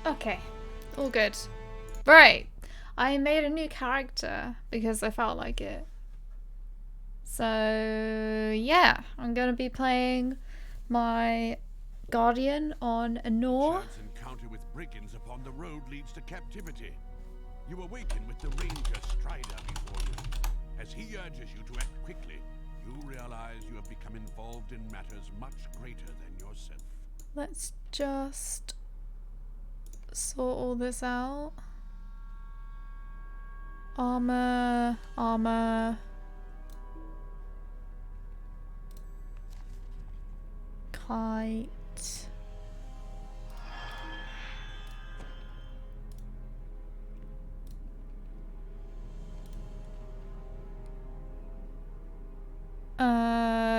Okay, all good. Right, I made a new character because I felt like it. So yeah, I'm gonna be playing my guardian on Anor. Chance encounter with brigands upon the road leads to captivity. You awaken with the Ranger Strider before you. As he urges you to act quickly, you realize you have become involved in matters much greater than yourself. Let's just sort all this out. Armor, armor. Kite.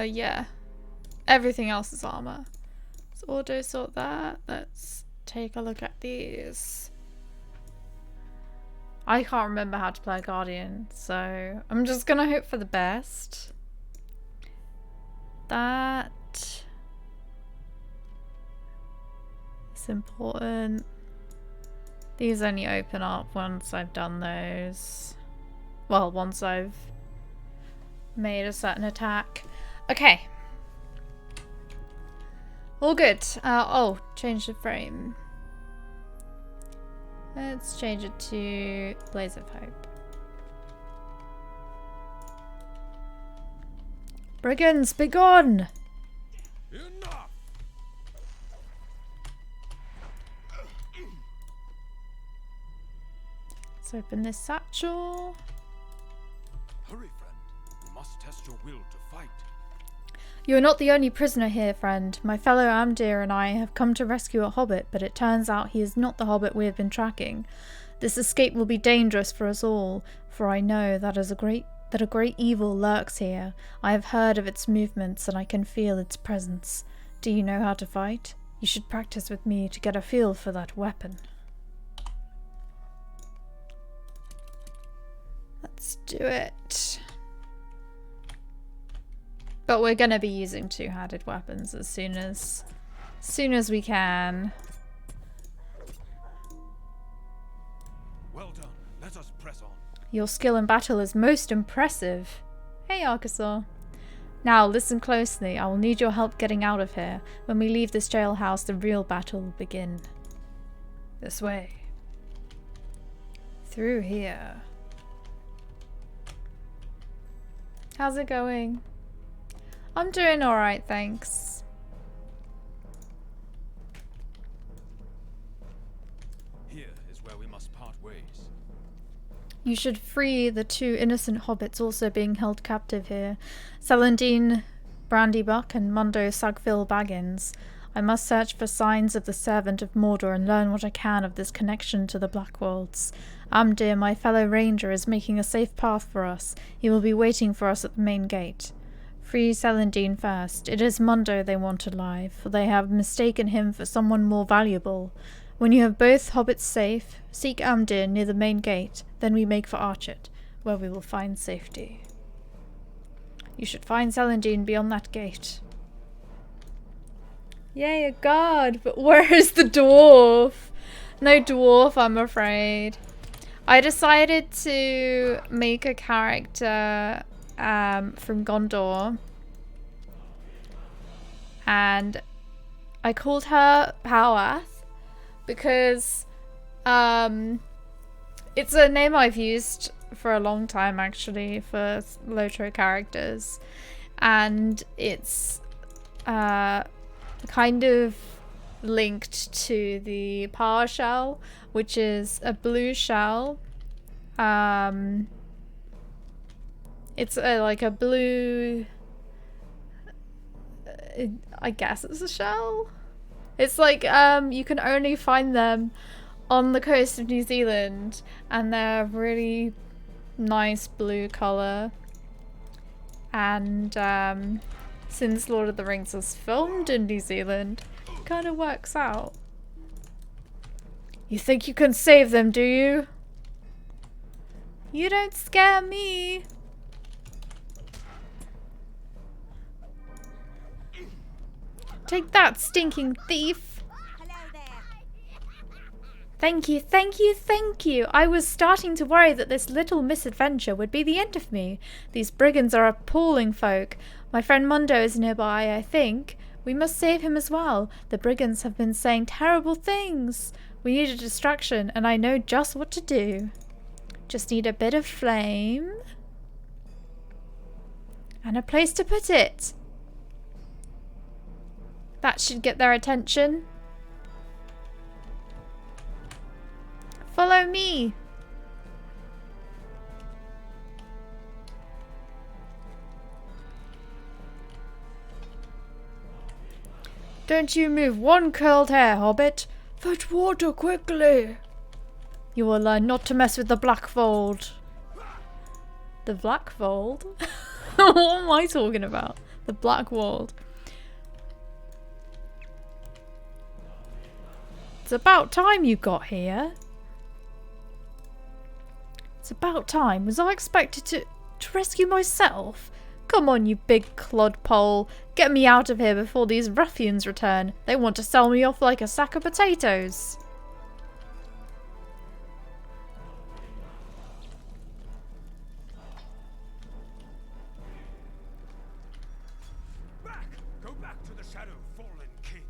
Yeah. Everything else is armor. Let's auto sort that. Let's take a look at these. I can't remember how to play a guardian, so I'm just gonna hope for the best. That is important. These only open up once I've done those. Well, once I've made a certain attack. Okay. All good. Oh, change the frame. Let's change it to Blaze of Hope. Brigands, begone! Enough! Let's open this satchel. Hurry, friend. You must test your will to fight. You are not the only prisoner here, friend. My fellow Amdir and I have come to rescue a hobbit, but it turns out he is not the hobbit we have been tracking. This escape will be dangerous for us all, for I know that a great evil lurks here. I have heard of its movements and I can feel its presence. Do you know how to fight? You should practice with me to get a feel for that weapon. Let's do it. But we're gonna be using two-handed weapons as soon as we can. Well done. Let us press on. Your skill in battle is most impressive. Hey, Arkasaur. Now, listen closely. I will need your help getting out of here. When we leave this jailhouse, the real battle will begin. This way. Through here. How's it going? I'm doing alright, thanks. Here is where we must part ways. You should free the two innocent hobbits also being held captive here. Celandine Brandybuck and Mundo Sagville Baggins. I must search for signs of the servant of Mordor and learn what I can of this connection to the Blackwolds. Amdir, my fellow ranger, is making a safe path for us. He will be waiting for us at the main gate. Free Celandine first. It is Mundo they want alive, for they have mistaken him for someone more valuable. When you have both hobbits safe, seek Amdir near the main gate, then we make for Archet, where we will find safety. You should find Celandine beyond that gate. Yay, a guard! But where is the dwarf? No dwarf, I'm afraid. I decided to make a character from Gondor, and I called her Powath because it's a name I've used for a long time actually for Lotro characters, and it's kind of linked to the Power Shell, which is a blue shell. It's like a blue... I guess it's a shell? It's like, you can only find them on the coast of New Zealand, and they're really nice blue colour. And since Lord of the Rings was filmed in New Zealand, it kind of works out. You think you can save them, do you? You don't scare me. Take that, stinking thief! Hello there. Thank you, thank you, thank you. I was starting to worry that this little misadventure would be the end of me. These brigands are appalling folk. My friend Mondo is nearby, I think. We must save him as well. The brigands have been saying terrible things. We need a distraction, and I know just what to do. Just need a bit of flame. And a place to put it. That should get their attention. Follow me. Don't you move one curled hair, Hobbit. Fetch water quickly. You will learn not to mess with the Blackfold. The Blackfold? What am I talking about? The Blackfold. It's about time you got here. It's about time. Was I expected to rescue myself? Come on, you big clodpole. Get me out of here before these ruffians return. They want to sell me off like a sack of potatoes. Back! Go back to the shadow, fallen king.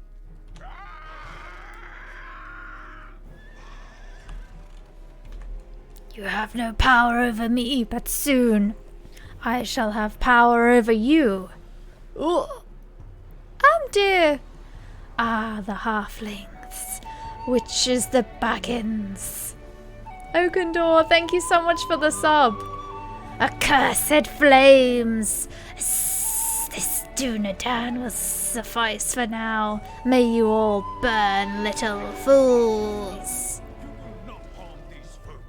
You have no power over me, but soon I shall have power over you. Ooh. Dear. Ah, the halflings. Which is the Baggins. Okendor, thank you so much for the sub. Accursed flames. This Dunedain will suffice for now. May you all burn, little fools. You will not harm these folk.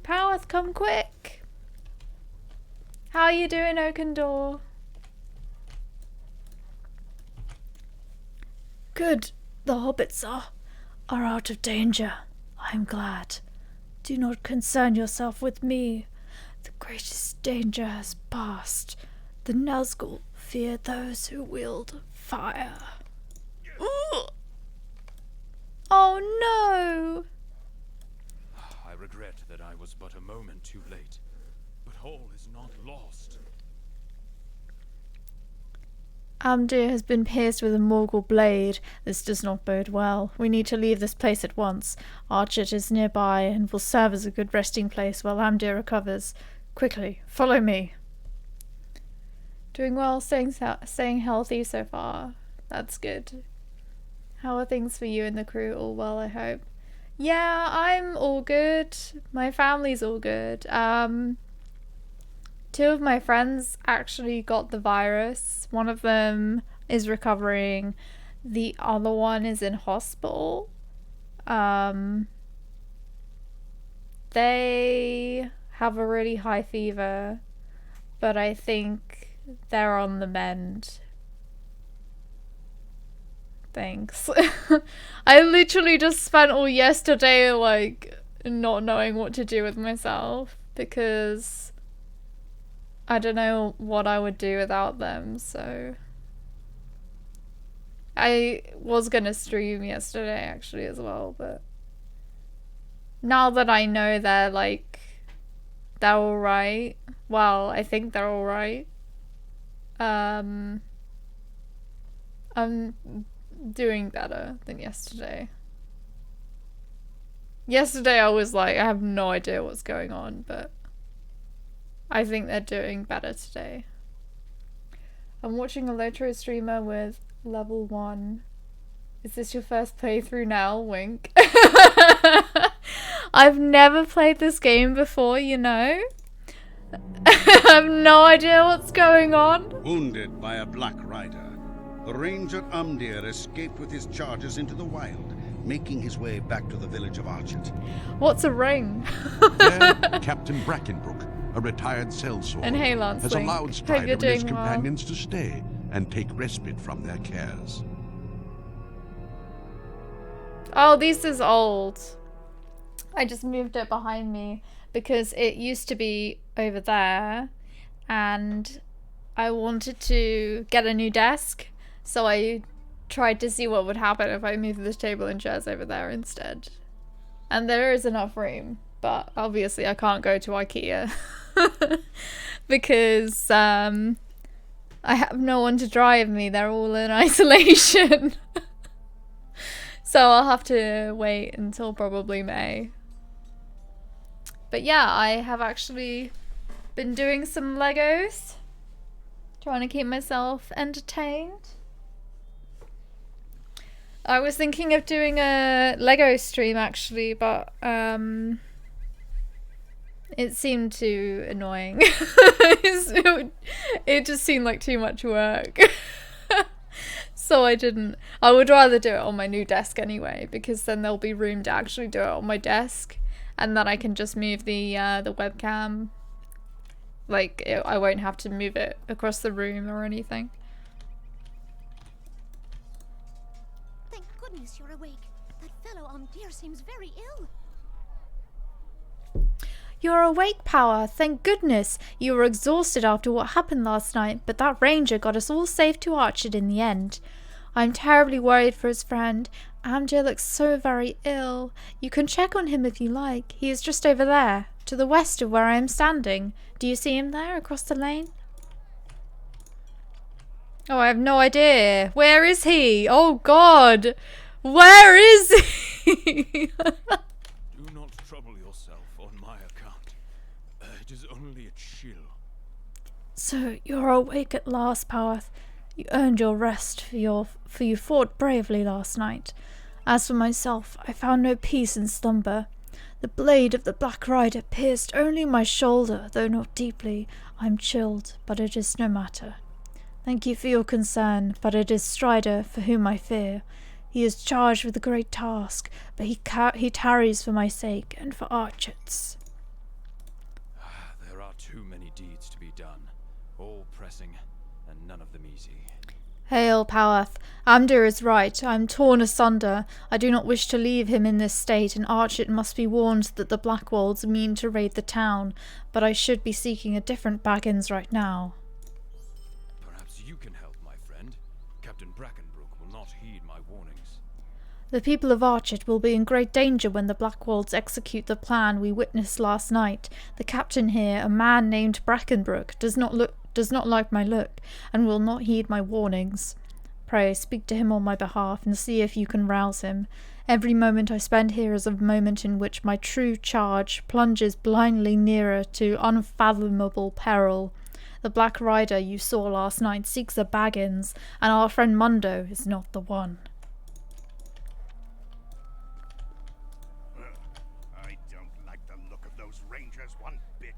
Powerth, come quick. How are you doing, Okendor? Good. The hobbits are out of danger. I'm glad. Do not concern yourself with me. The greatest danger has passed. The Nazgul fear those who wield fire. Ooh. Oh no! I regret that I was but a moment too late, but all is not lost. Amdir has been pierced with a Morgul blade. This does not bode well. We need to leave this place at once. Archit is nearby and will serve as a good resting place while Amdir recovers. Quickly, follow me. Doing well, staying healthy so far. That's good. How are things for you and the crew? All well, I hope. Yeah, I'm all good. My family's all good. Two of my friends actually got the virus. One of them is recovering. The other one is in hospital. They have a really high fever, but I think they're on the mend. Thanks. I literally just spent all yesterday like not knowing what to do with myself because I don't know what I would do without them, so I was gonna stream yesterday actually as well, but now that I know they're alright, well, I think they're alright, I'm doing better than yesterday. Yesterday I was like, I have no idea what's going on, but I think they're doing better today. I'm watching a Lotro streamer with level 1. Is this your first playthrough now? Wink. I've never played this game before, you know? I have no idea what's going on. Wounded by a Black Rider, the ranger Umdir escaped with his charges into the wild, making his way back to the village of Archit. What's a ring? There, Captain Brackenbrook, a retired sellsword, And hey, Lance has Link. allowed Hope Strider you're and his doing well. companions to stay and take respite from their cares. Oh, this is old. I just moved it behind me because it used to be over there and I wanted to get a new desk, so I tried to see what would happen if I moved this table and chairs over there instead. And there is enough room, but obviously I can't go to IKEA because I have no one to drive me. They're all in isolation. So I'll have to wait until probably May. But yeah, I have actually been doing some Legos, trying to keep myself entertained. I was thinking of doing a Lego stream actually, but it seemed too annoying. It just seemed like too much work. So I didn't. I would rather do it on my new desk anyway, because then there'll be room to actually do it on my desk, and then I can just move the webcam. Like, I won't have to move it across the room or anything. Thank goodness you're awake. That fellow Anor seems very ill. You're awake, Power. Thank goodness. You were exhausted after what happened last night, but that ranger got us all safe to Archet in the end. I'm terribly worried for his friend. Amdir looks so very ill. You can check on him if you like. He is just over there, to the west of where I am standing. Do you see him there, across the lane? Oh, I have no idea. Where is he? Oh, God. Where is he? Do not trouble yourself on my account. It is only a chill. So you're awake at last, Powerth. You earned your rest, for you fought bravely last night. As for myself, I found no peace in slumber. The blade of the Black Rider pierced only my shoulder, though not deeply. I'm chilled, but it is no matter. Thank you for your concern, but it is Strider for whom I fear. He is charged with a great task, but he tarries for my sake and for Archet's. There are too many deeds to be done, all pressing, and none of them easy. Hail, Powerth. Amdir is right. I am torn asunder. I do not wish to leave him in this state, and Archet must be warned that the Blackwolds mean to raid the town, but I should be seeking a different Baggins right now. Perhaps you can help, my friend. Captain Brackenbrook will not heed my warnings. The people of Archet will be in great danger when the Blackwolds execute the plan we witnessed last night. The captain here, a man named Brackenbrook, does not like my look, and will not heed my warnings. Pray, speak to him on my behalf, and see if you can rouse him. Every moment I spend here is a moment in which my true charge plunges blindly nearer to unfathomable peril. The Black Rider you saw last night seeks a Baggins, and our friend Mundo is not the one. I don't like the look of those rangers one bit.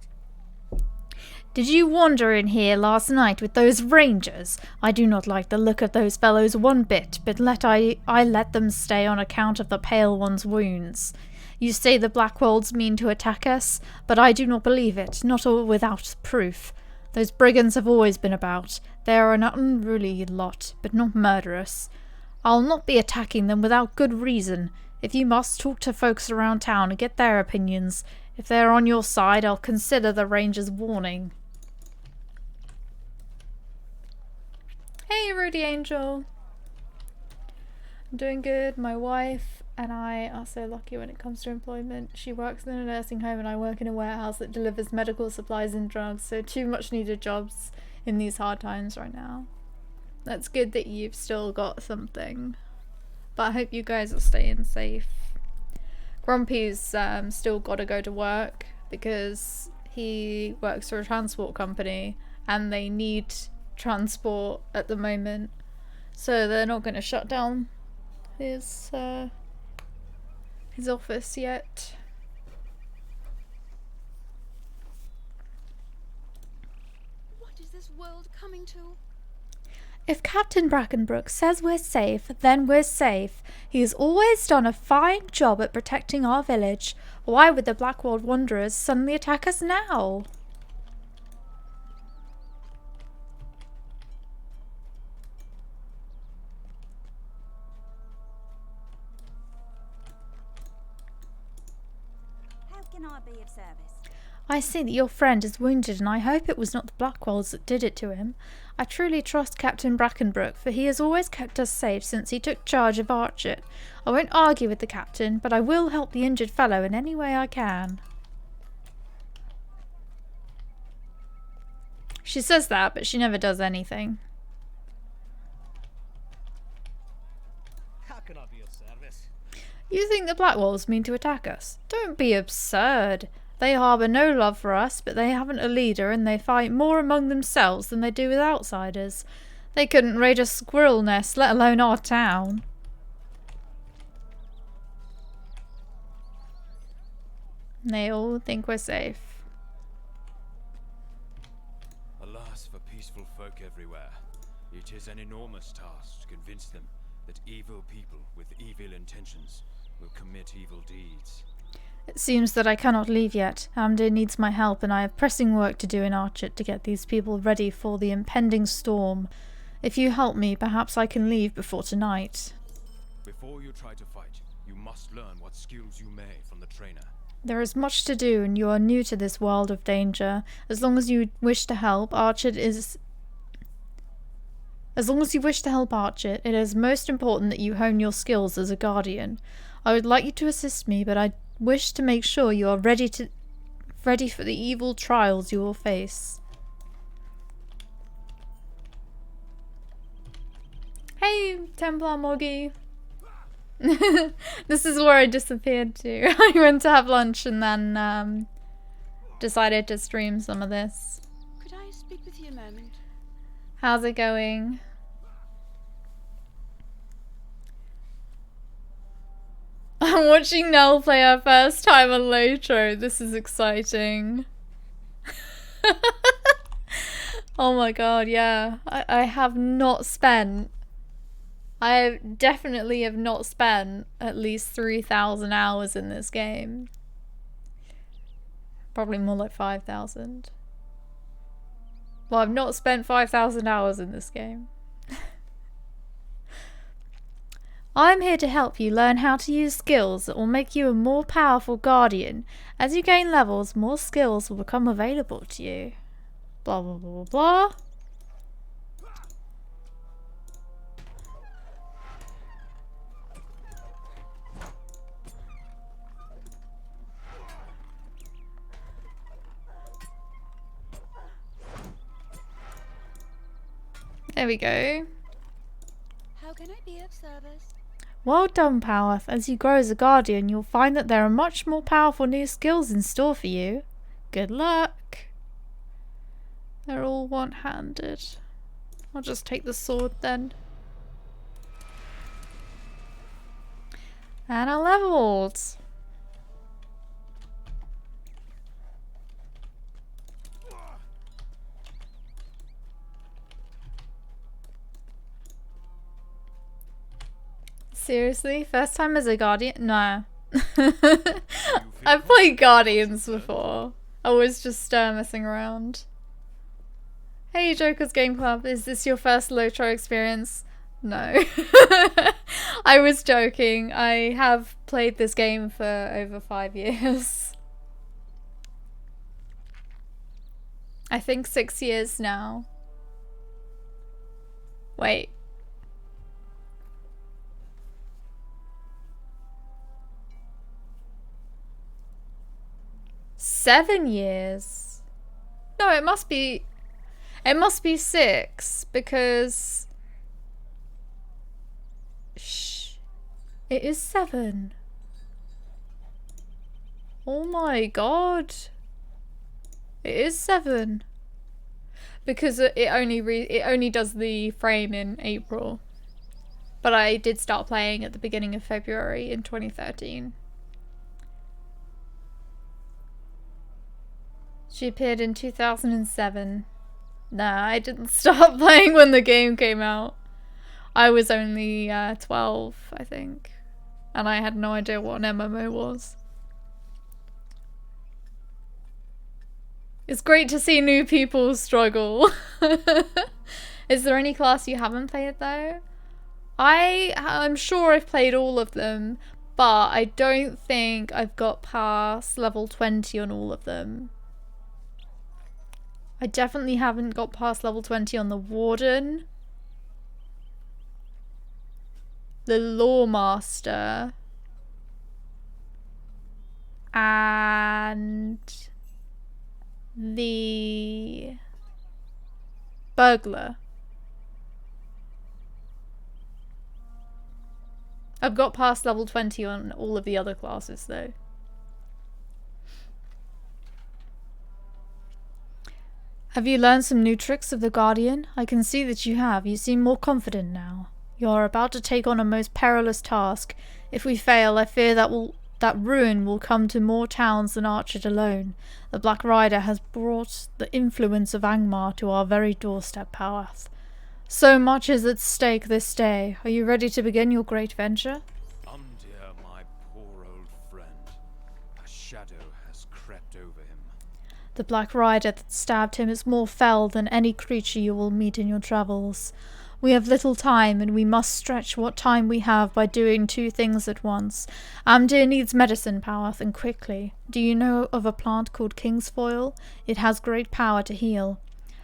Did you wander in here last night with those rangers? I do not like the look of those fellows one bit, but I let them stay on account of the Pale One's wounds. You say the Blackwolds mean to attack us, but I do not believe it, not without proof. Those brigands have always been about. They are an unruly lot, but not murderous. I'll not be attacking them without good reason. If you must, talk to folks around town and get their opinions. If they are on your side, I'll consider the ranger's warning. Hey, Rudy Angel. I'm doing good. My wife and I are so lucky when it comes to employment. She works in a nursing home and I work in a warehouse that delivers medical supplies and drugs, so two much needed jobs in these hard times right now. That's good that you've still got something, but I hope you guys are staying safe. Grumpy's still got to go to work because he works for a transport company and they need transport at the moment, so they're not going to shut down his office yet. What is this world coming to? If Captain Brackenbrook says we're safe, then we're safe. He's always done a fine job at protecting our village. Why would the Blackwold Wanderers suddenly attack us now? How can I be of service? I see that your friend is wounded, and I hope it was not the Blackwells that did it to him. I truly trust Captain Brackenbrook, for he has always kept us safe since he took charge of Archet. I won't argue with the captain, but I will help the injured fellow in any way I can. She says that, but she never does anything. How can I be of service? You think the Blackwells mean to attack us? Don't be absurd. They harbour no love for us, but they haven't a leader and they fight more among themselves than they do with outsiders. They couldn't raid a squirrel nest, let alone our town. They all think we're safe. Alas for peaceful folk everywhere. It is an enormous task to convince them that evil people with evil intentions will commit evil deeds. It seems that I cannot leave yet. Amdir needs my help, and I have pressing work to do in Archet to get these people ready for the impending storm. If you help me, perhaps I can leave before tonight. Before you try to fight, you must learn what skills you may from the trainer. There is much to do, and you are new to this world of danger. As long as you wish to help, Archet, it is most important that you hone your skills as a guardian. I would like you to assist me, but I wish to make sure you are ready for the evil trials you will face. Hey, Templar Moggy. This is where I disappeared to. I went to have lunch and then decided to stream some of this. Could I speak with you a moment? How's it going? I'm watching Nell play her first time on Lotro. This is exciting. Oh my god, yeah. I have not spent... I definitely have not spent at least 3,000 hours in this game. Probably more like 5,000. Well, I've not spent 5,000 hours in this game. I'm here to help you learn how to use skills that will make you a more powerful guardian. As you gain levels, more skills will become available to you. Blah blah blah blah. There we go. How can I be of service? Well done, Powerth. As you grow as a guardian, you'll find that there are much more powerful new skills in store for you. Good luck. They're all one-handed. I'll just take the sword then. And I leveled. Seriously? First time as a guardian? No. I've played Guardians before. I was just messing around. Hey Joker's Game Club, is this your first Lotro experience? No. I was joking. I have played this game for over 5 years. I think 6 years now. Wait. Seven years? No, it must be 6 because it is 7. Oh my god. It is 7. Because it only does the frame in April. But I did start playing at the beginning of February in 2013. She appeared in 2007. Nah, I didn't start playing when the game came out. I was only 12, I think. And I had no idea what an MMO was. It's great to see new people struggle. Is there any class you haven't played though? I'm sure I've played all of them, but I don't think I've got past level 20 on all of them. I definitely haven't got past level 20 on the Warden. The Lawmaster. And the Burglar. I've got past level 20 on all of the other classes though. Have you learned some new tricks of the Guardian? I can see that you have. You seem more confident now. You are about to take on a most perilous task. If we fail, I fear that ruin will come to more towns than Archet alone. The Black Rider has brought the influence of Angmar to our very doorstep, Powath. So much is at stake this day. Are you ready to begin your great venture? Dear, my poor old friend. A shadow has crept over him. The Black Rider that stabbed him is more fell than any creature you will meet in your travels. We have little time, and we must stretch what time we have by doing two things at once. Amdir needs medicine, Powath, and quickly. Do you know of a plant called Kingsfoil? It has great power to heal.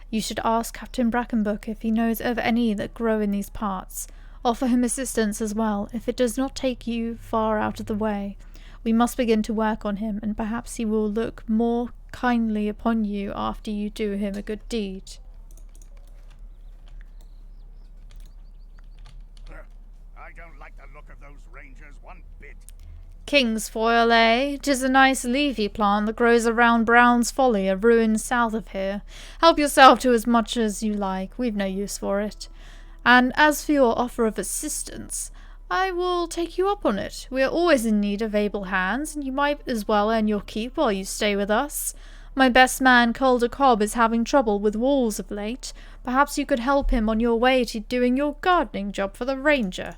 You should ask Captain Brackenbuck if he knows of any that grow in these parts. Offer him assistance as well, if it does not take you far out of the way. We must begin to work on him, and perhaps he will look more kindly upon you after you do him a good deed. I don't like the look of those rangers one bit. Kingsfoil, eh? 'Tis a nice leafy plant that grows around Brown's Folly, a ruin south of here. Help yourself to as much as you like. We've no use for it. And as for your offer of assistance, I will take you up on it. We are always in need of able hands, and you might as well earn your keep while you stay with us. My best man, Calder Cobb, is having trouble with wolves of late. Perhaps you could help him on your way to doing your gardening job for the ranger.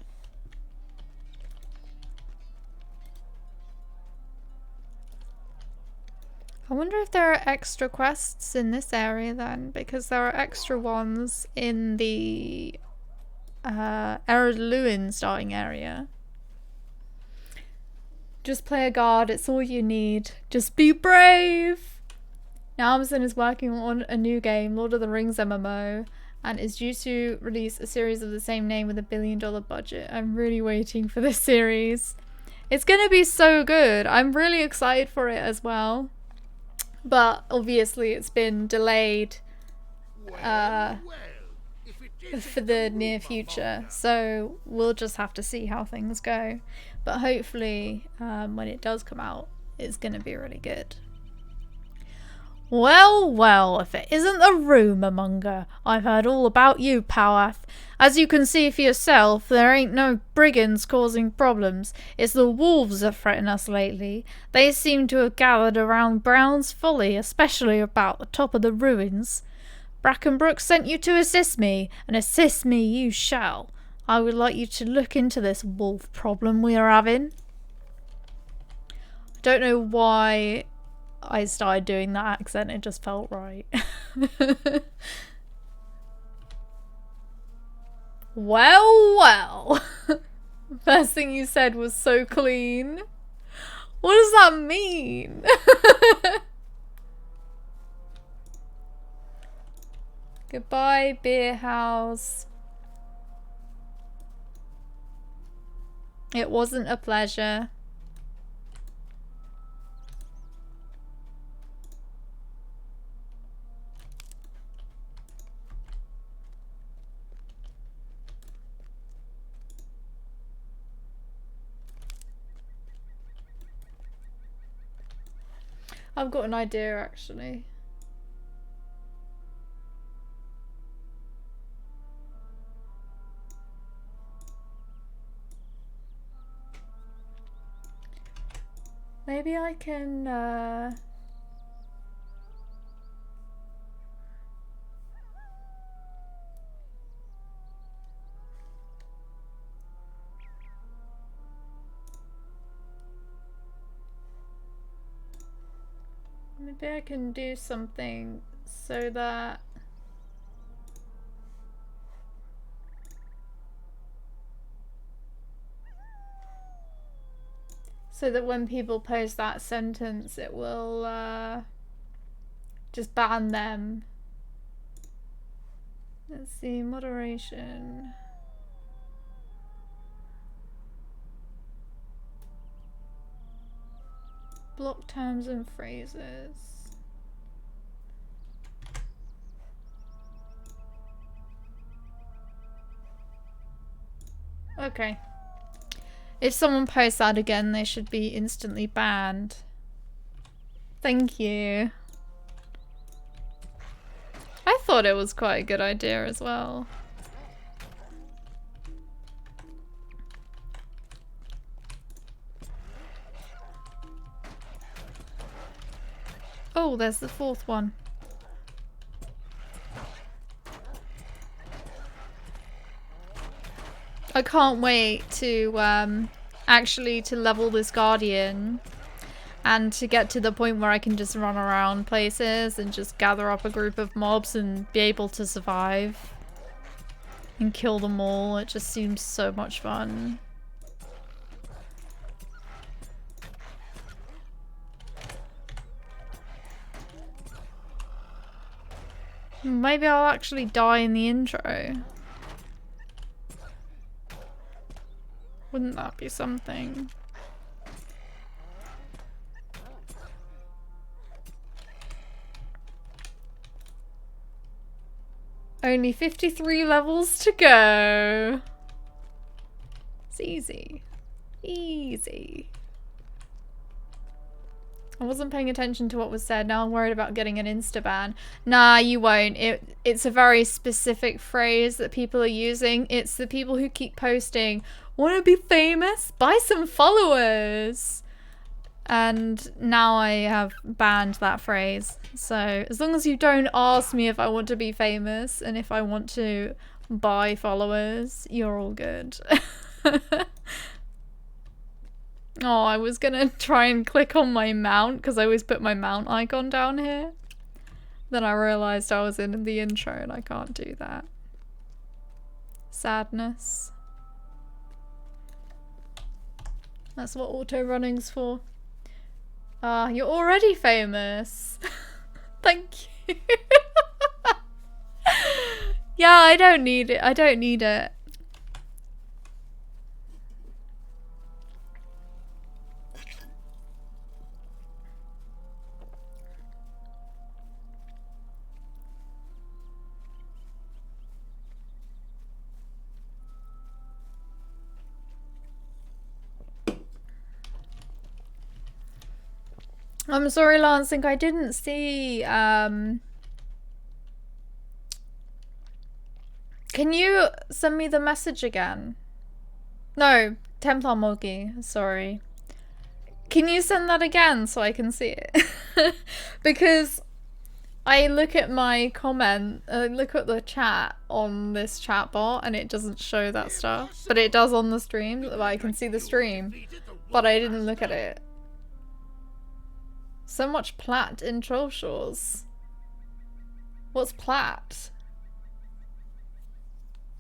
I wonder if there are extra quests in this area then, because there are extra ones in the Errad Luin starting area. Just play a guard, it's all you need. Just be brave! Now Amazon is working on a new game, Lord of the Rings MMO, and is due to release a series of the same name with $1 billion budget. I'm really waiting for this series. It's gonna be so good. I'm really excited for it as well. But obviously it's been delayed for the near future, so we'll just have to see how things go. But hopefully when it does come out, it's going to be really good. Well, well, if it isn't the rumour monger. I've heard all about you, Powath. As you can see for yourself, there ain't no brigands causing problems. It's the wolves that threaten us lately. They seem to have gathered around Brown's Folly, especially about the top of the ruins. Brackenbrook sent you to assist me, and assist me you shall. I would like you to look into this wolf problem we are having. I don't know why I started doing that accent, it just felt right. Well, well. First thing you said was so clean. What does that mean? Goodbye, beer house. It wasn't a pleasure. I've got an idea actually. Maybe I can maybe I can do something so that when people post that sentence, it will just ban them Let's see, moderation. Block terms and phrases. Okay. If someone posts that again, they should be instantly banned. Thank you. I thought it was quite a good idea as well. Oh, there's the fourth one. I can't wait to actually to level this guardian and to get to the point where I can just run around places and just gather up a group of mobs and be able to survive and kill them all. It just seems so much fun. Maybe I'll actually die in the intro. Wouldn't that be something? Only 53 levels to go. It's easy. Easy. I wasn't paying attention to what was said. Now I'm worried about getting an insta-ban. Nah, you won't. It's a very specific phrase that people are using. It's the people who keep posting, "Want to be famous? Buy some followers." And now I have banned that phrase. So as long as you don't ask me if I want to be famous and if I want to buy followers, you're all good. Oh, I was gonna try and click on my mount because I always put my mount icon down here. Then I realized I was in the intro and I can't do that. Sadness. That's what auto running's for. Ah, you're already famous. Thank you. Yeah, I don't need it. I don't need it. I'm sorry, Lansing, I didn't see, Can you send me the message again? No, Templar Mogi, sorry. Can you send that again so I can see it? Because I look at my comment, look at the chat on this chat bot and it doesn't show that stuff. But it does on the stream, like I can see the stream. But I didn't look at it. So much plat in Troll Shores. What's plat?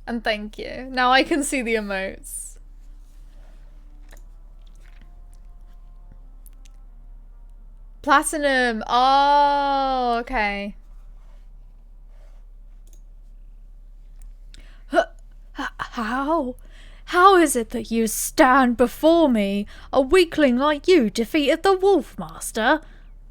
And thank you. Now I can see the emotes. Platinum. Oh, okay. How? How is it that you stand before me? A weakling like you defeated the Wolf Master?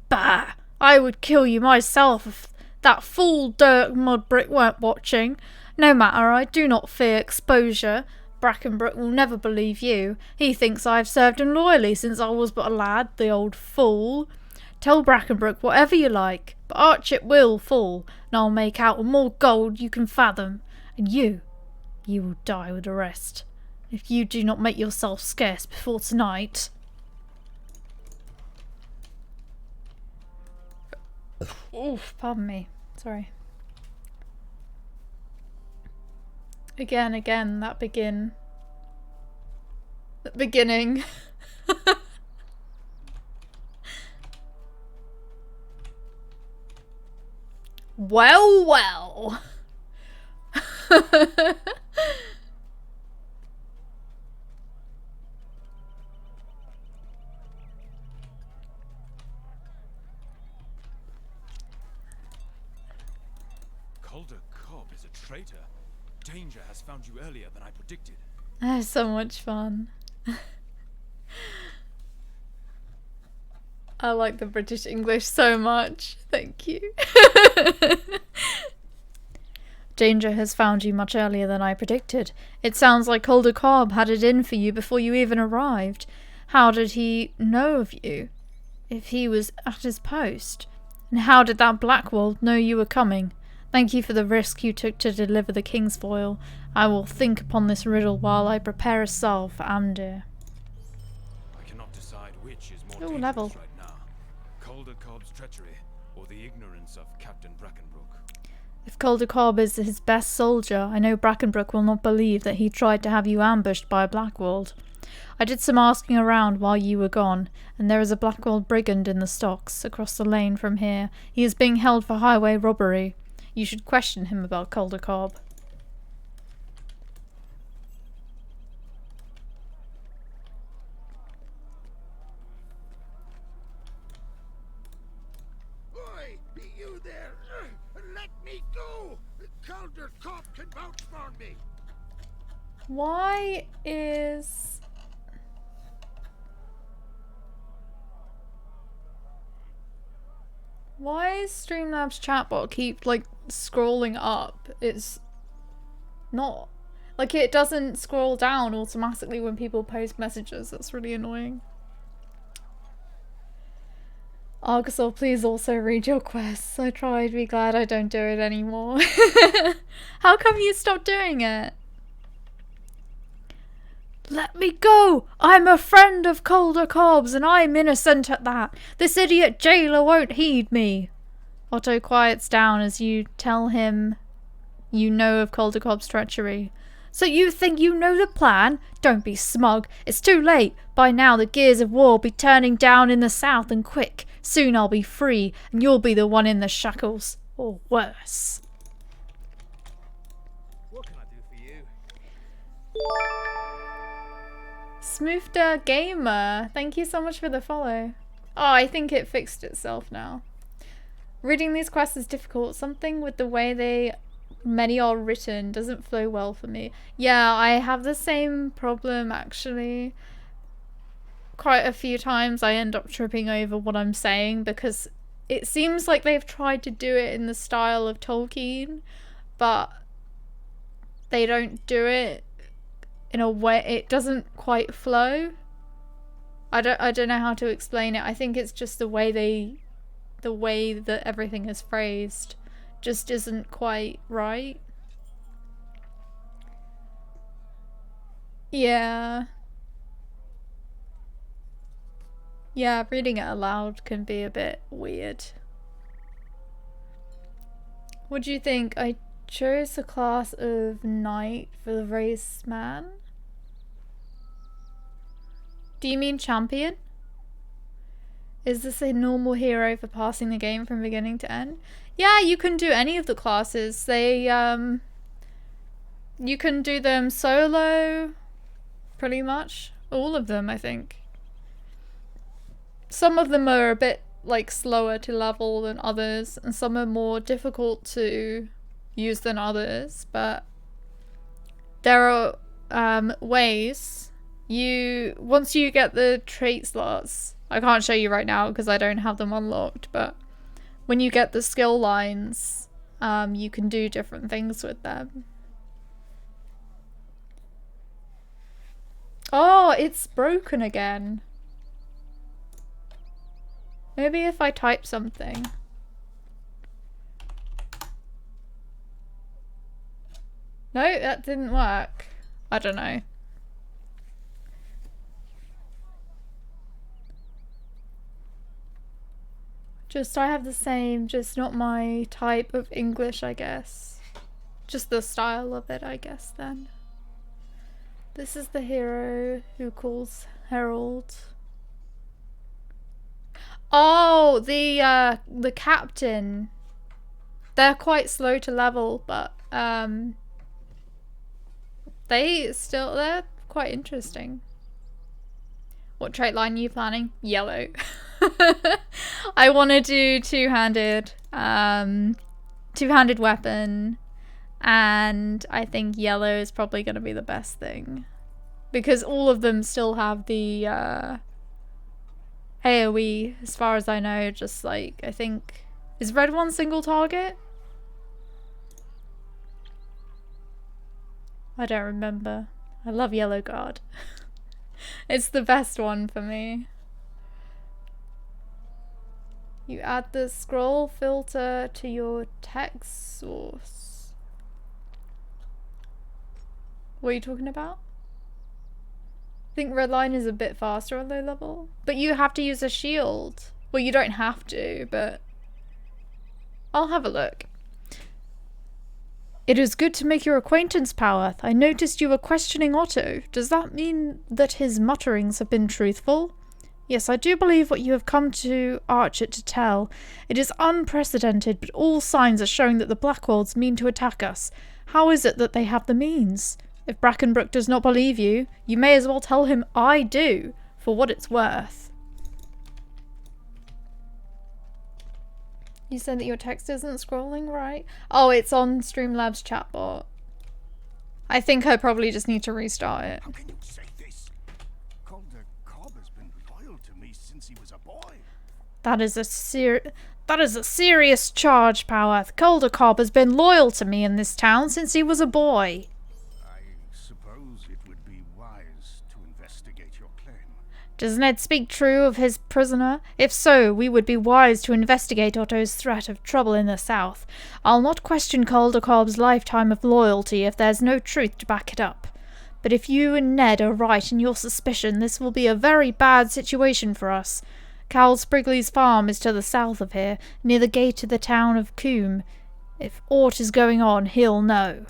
Bah! I would kill you myself if that fool Dirk Mudbrick weren't watching. No matter, I do not fear exposure. Brackenbrook will never believe you. He thinks I have served him loyally since I was but a lad, the old fool. Tell Brackenbrook whatever you like, but Archit will fall, and I'll make out with more gold you can fathom. And you will die with the rest, if you do not make yourself scarce before tonight. Oof, pardon me. Sorry. Again, that beginning. Well. Calder Cobb is a traitor. Danger has found you earlier than I predicted. That's so much fun. I like the British English so much. Thank you. Danger has found you much earlier than I predicted. It sounds like Calder Cobb had it in for you before you even arrived. How did he know of you? If he was at his post? And how did that Blackwold know you were coming? Thank you for the risk you took to deliver the King's foil. I will think upon this riddle while I prepare a salve for Amdir. I cannot decide which is more Ooh, dangerous level. right now. Calder Cobb's treachery, or the ignorance of Captain Brackenbrook. If Calder Cobb is his best soldier, I know Brackenbrook will not believe that he tried to have you ambushed by a Blackwold. I did some asking around while you were gone, and there is a Blackwold brigand in the stocks, across the lane from here. He is being held for highway robbery. You should question him about Calder Cobb. Oi, be you there? Let me go! Calder Cobb can vouch for me! Why is... Why is Streamlabs chatbot keep, like, scrolling up? It's not... Like, it doesn't scroll down automatically when people post messages. That's really annoying. Argosol, please also read your quests. I tried. Be glad I don't do it anymore. How come you stopped doing it? Let me go! I'm a friend of Calder Cobb's and I'm innocent at that. This idiot jailer won't heed me. Otto quiets down as you tell him you know of Calder Cobb's treachery. So you think you know the plan? Don't be smug. It's too late. By now the gears of war will be turning down in the south and quick. Soon I'll be free and you'll be the one in the shackles. Or worse. What can I do for you? Smoofder Gamer, thank you so much for the follow. Oh, I think it fixed itself now. Reading these quests is difficult. Something with the way many are written doesn't flow well for me. Yeah, I have the same problem actually. Quite a few times I end up tripping over what I'm saying because it seems like they've tried to do it in the style of Tolkien, but they don't do it in a way, it doesn't quite flow. I don't know how to explain it. I think it's just the way that everything is phrased just isn't quite right. Yeah. Yeah, reading it aloud can be a bit weird. What do you think? I chose the class of knight for the race man. Do you mean champion? Is this a normal hero for passing the game from beginning to end? Yeah, you can do any of the classes. You can do them solo, pretty much. All of them, I think. Some of them are a bit, like, slower to level than others, and some are more difficult to use than others, but there are ways. Once you get the trait slots, I can't show you right now because I don't have them unlocked, but when you get the skill lines, you can do different things with them. Oh, it's broken again. Maybe if I type something. No, that didn't work. I don't know. Just, I have the same, just not my type of English, I guess. Just the style of it, I guess, then. This is the hero who calls Herald. Oh, the captain. They're quite slow to level, but, they're quite interesting. What trait line are you planning? Yellow. I want to do two-handed weapon And I think yellow is probably going to be the best thing. Because all of them still have the AoE, as far as I know, just like, I think... Is red one single target? I don't remember. I love yellow guard. It's the best one for me. You add the scroll filter to your text source. What are you talking about? I think redline is a bit faster on low level. But you have to use a shield. Well, you don't have to, but... I'll have a look. It is good to make your acquaintance, Powerth. I noticed you were questioning Otto. Does that mean that his mutterings have been truthful? Yes, I do believe what you have come to Archet to tell. It is unprecedented, but all signs are showing that the Blackwolds mean to attack us. How is it that they have the means? If Brackenbrook does not believe you, you may as well tell him I do, for what it's worth. You said that your text isn't scrolling right? Oh, it's on Streamlabs chatbot. I think I probably just need to restart it. How can you say this? Calder Cobb has been loyal to me since he was a boy. That is a serious charge, Powerth. Calder Cobb has been loyal to me in this town since he was a boy. I suppose it would be wise to investigate your claim. Does Ned speak true of his prisoner? If so, we would be wise to investigate Otto's threat of trouble in the south. I'll not question Calder Cobb's lifetime of loyalty if there's no truth to back it up. But if you and Ned are right in your suspicion, this will be a very bad situation for us. Cal Sprigley's farm is to the south of here, near the gate of the town of Coombe. If aught is going on, he'll know.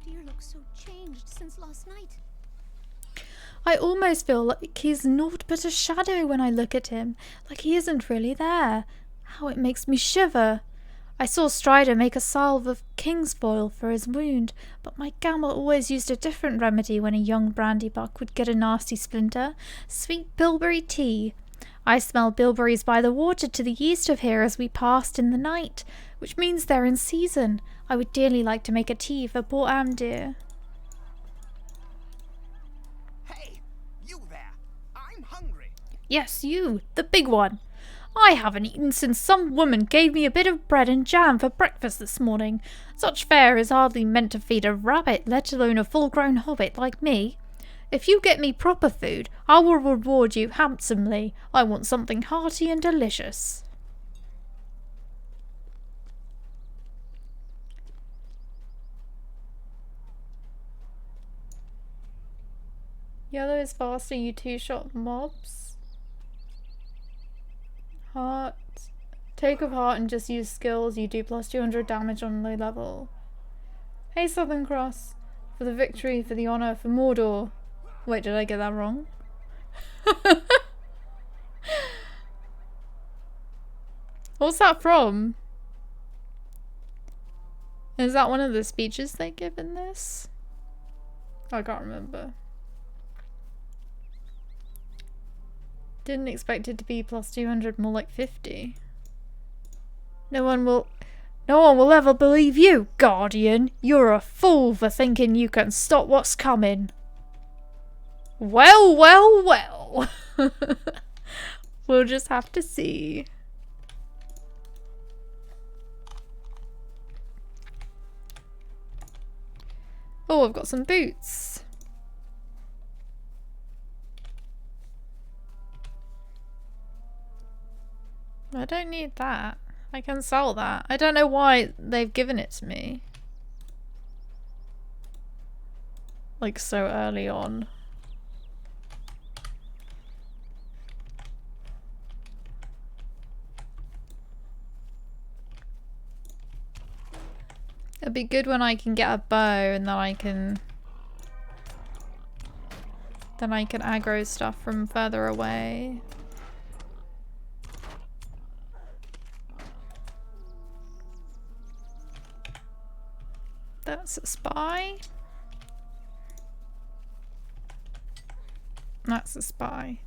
Dear looks so changed since last night. I almost feel like he's naught but a shadow when I look at him, like he isn't really there. How it makes me shiver. I saw Strider make a salve of kingsfoil for his wound, but my gamma always used a different remedy when a young brandybuck would get a nasty splinter. Sweet bilberry tea. I smell bilberries by the water to the east of here as we passed in the night, which means they're in season. I would dearly like to make a tea for poor Amdir. Hey, you there! I'm hungry. Yes, you, the big one. I haven't eaten since some woman gave me a bit of bread and jam for breakfast this morning. Such fare is hardly meant to feed a rabbit, let alone a full-grown hobbit like me. If you get me proper food, I will reward you handsomely. I want something hearty and delicious. Yellow is faster, you two-shot mobs. Heart. Take of heart and just use skills. You do plus 200 damage on low level. Hey Southern Cross. For the victory, for the honor, for Mordor. Wait, did I get that wrong? What's that from? Is that one of the speeches they give in this? I can't remember. Didn't expect it to be plus 200, more like 50. No one will ever believe you, Guardian. You're a fool for thinking you can stop what's coming. Well, well, well. We'll just have to see. Oh, I've got some boots. I don't need that. I can sell that. I don't know why they've given it to me. Like so early on. It'd be good when I can get a bow and then I can aggro stuff from further away. That's a spy. That's a spy.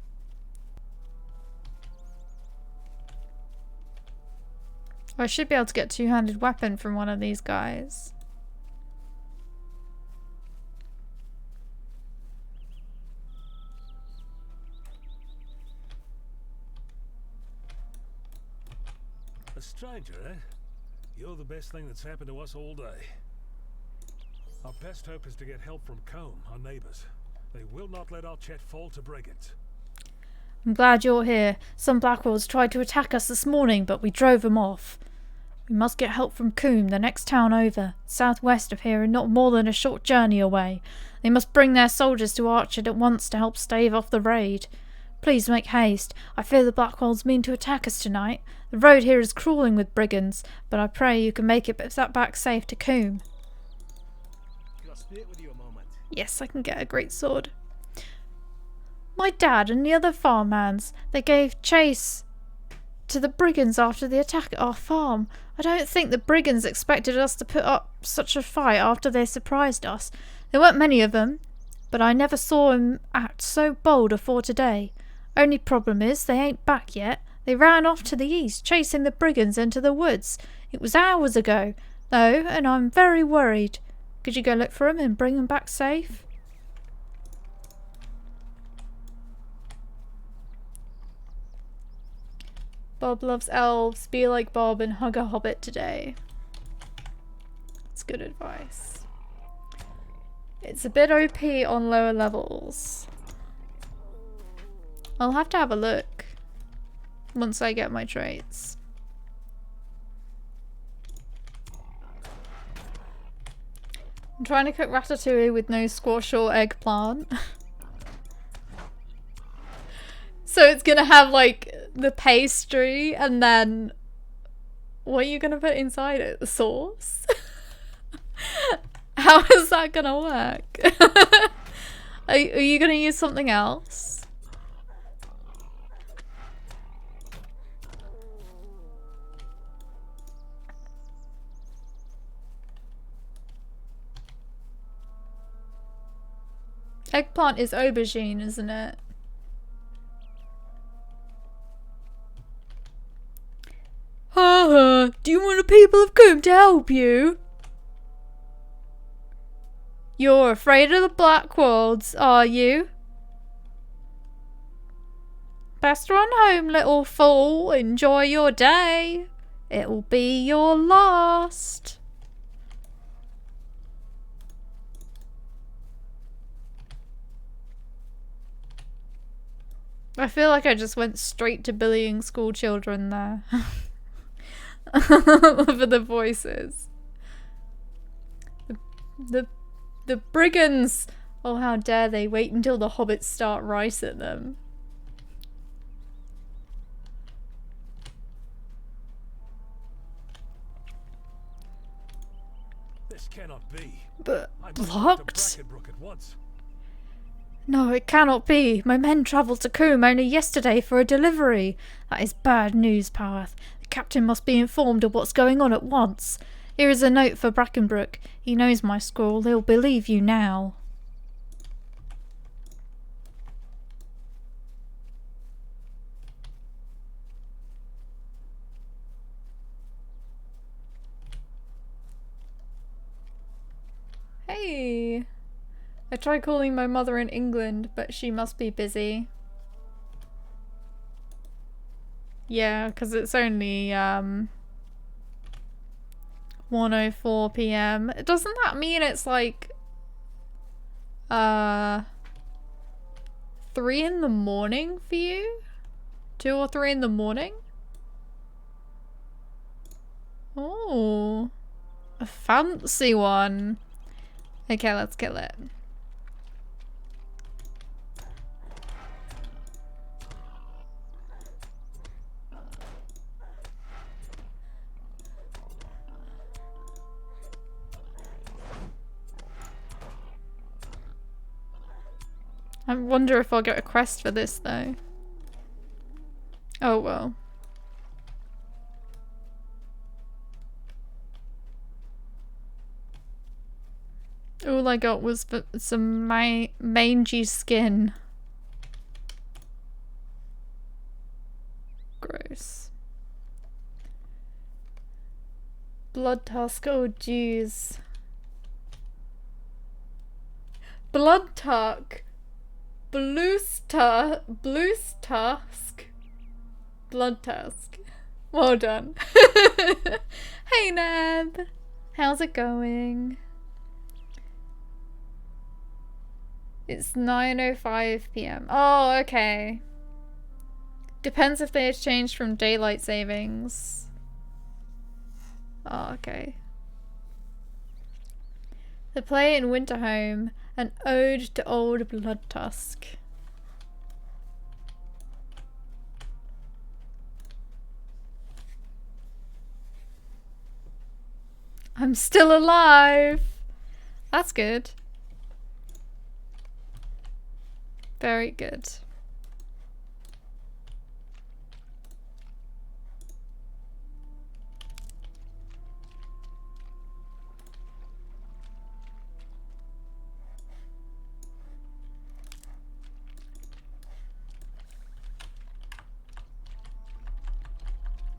I should be able to get two-handed weapon from one of these guys. A stranger, eh? You're the best thing that's happened to us all day. Our best hope is to get help from Combe, our neighbours. They will not let our Chet fall to brigands. I'm glad you're here. Some Blackwolves tried to attack us this morning, but we drove them off. We must get help from Combe, the next town over, southwest of here and not more than a short journey away. They must bring their soldiers to Archard at once to help stave off the raid. Please make haste. I fear the Blackwolves mean to attack us tonight. The road here is crawling with brigands, but I pray you can make it back safe to Combe. Can I speak with you a moment? Yes, I can get a great sword. My dad and the other farmhands, they gave chase to the brigands after the attack at our farm. I don't think the brigands expected us to put up such a fight after they surprised us. There weren't many of them, but I never saw 'em act so bold afore today. Only problem is they ain't back yet. They ran off to the east, chasing the brigands into the woods. It was hours ago, though, and I'm very worried. Could you go look for 'em and bring 'em back safe? Bob loves elves. Be like Bob and hug a hobbit today. That's good advice. It's a bit OP on lower levels. I'll have to have a look once I get my traits. I'm trying to cook ratatouille with no squash or eggplant. So it's gonna have like the pastry and then what are you gonna put inside it? The sauce? How is that gonna work? Are you gonna use something else? Eggplant is aubergine, isn't it? Haha, do you want the people of Combe to help you? You're afraid of the Blackwolves, are you? Best run home, little fool. Enjoy your day. It'll be your last. I feel like I just went straight to bullying school children there. For the voices. The brigands! Oh, how dare they wait until the hobbits start right at them. This cannot be. But I must blocked? get to Brackenbrook at once. No, it cannot be. My men travelled to Combe only yesterday for a delivery. That is bad news, Powath. The captain must be informed of what's going on at once. Here is a note for Brackenbrook. He knows my scrawl. He'll believe you now. Hey! I tried calling my mother in England, but she must be busy. Yeah, because it's only 1:04 p.m. Doesn't that mean it's like 3 in the morning for you? 2 or 3 in the morning? Oh, a fancy one. Okay, let's kill it. I wonder if I'll get a quest for this though. Oh well. All I got was some mangy skin. Gross. Blood Tusk. Oh, jeez. Blood Tusk. Blues Tusk. Blood Tusk. Well done. Hey, Neb. How's it going? It's 9:05 p.m. Oh, okay. Depends if they had changed from daylight savings. Oh, okay. The play in Winterhome, an ode to old Blood Tusk. I'm still alive! That's good. Very good.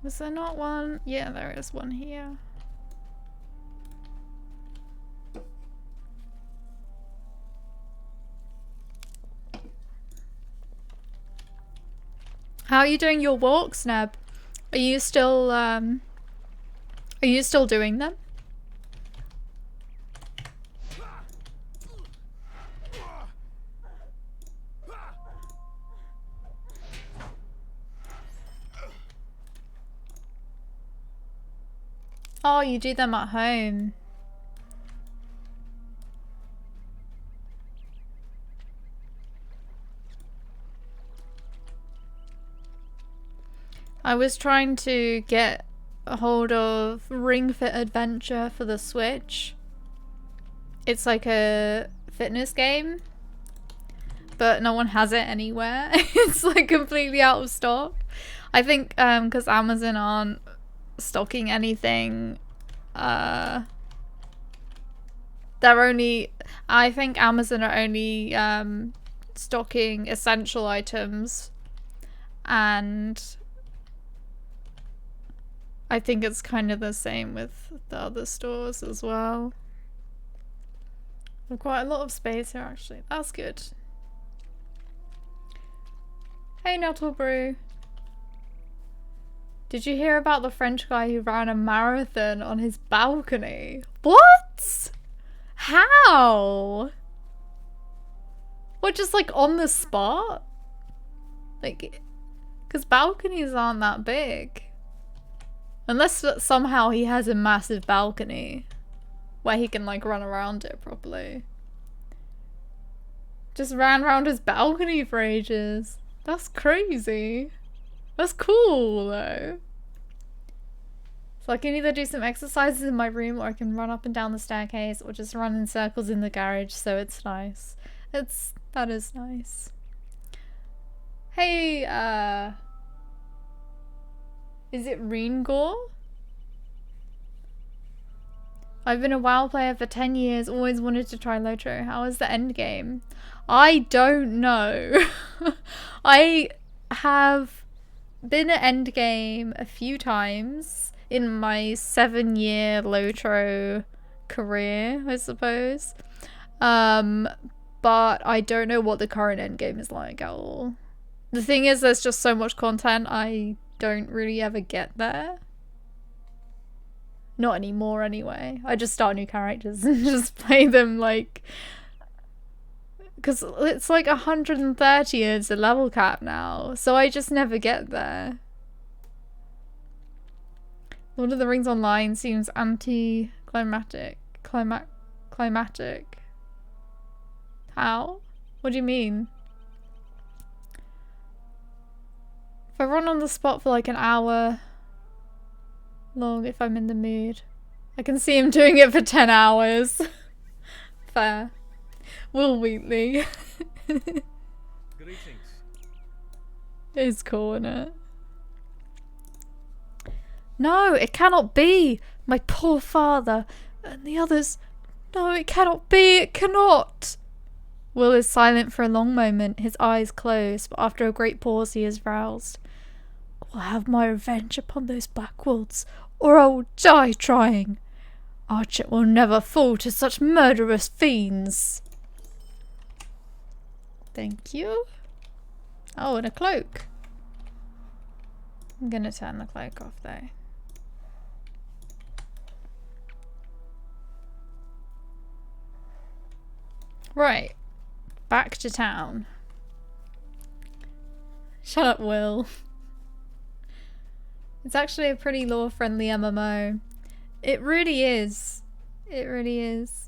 Was there not one? Yeah, there is one here. How are you doing your walks, Neb? Are you still doing them? Oh, you do them at home. I was trying to get a hold of Ring Fit Adventure for the Switch. It's like a fitness game, but no one has it anywhere. It's like completely out of stock. I think because Amazon aren't stocking anything, they're only, I think Amazon are only stocking essential items, and I think it's kind of the same with the other stores as well. We've quite a lot of space here actually. That's good. Hey Nettle Brew. Did you hear about the French guy who ran a marathon on his balcony? What? How? What, just like on the spot? Like, because balconies aren't that big. Unless somehow he has a massive balcony where he can like run around it properly. Just ran around his balcony for ages. That's crazy. That's cool though. So I can either do some exercises in my room, or I can run up and down the staircase, or just run in circles in the garage, so it's nice. That is nice. Hey, is it Reengor? I've been a WoW player for 10 years, always wanted to try Lotro. How is the end game? I don't know. I have been at endgame a few times in my 7-year Lotro career, I suppose. But I don't know what the current endgame is like at all. The thing is, there's just so much content, I don't really ever get there. Not anymore anyway. I just start new characters and just play them like... Because it's like 130 is the level cap now, so I just never get there. Lord of the Rings Online seems anti-climatic. Climatic. How? What do you mean? If I run on the spot for like an hour long, if I'm in the mood, I can see him doing it for 10 hours. Fair. Will Wheatley. Greetings. It's cool, isn't it? No, it cannot be! My poor father and the others. No, it cannot be! It cannot! Will is silent for a long moment, his eyes closed, but after a great pause he is roused. I will have my revenge upon those Blackwoods, or I will die trying. Archet will never fall to such murderous fiends. Thank you. Oh, and a cloak. I'm gonna turn the cloak off though. Right. Back to town. Shut up, Will. It's actually a pretty lore-friendly MMO. It really is. It really is.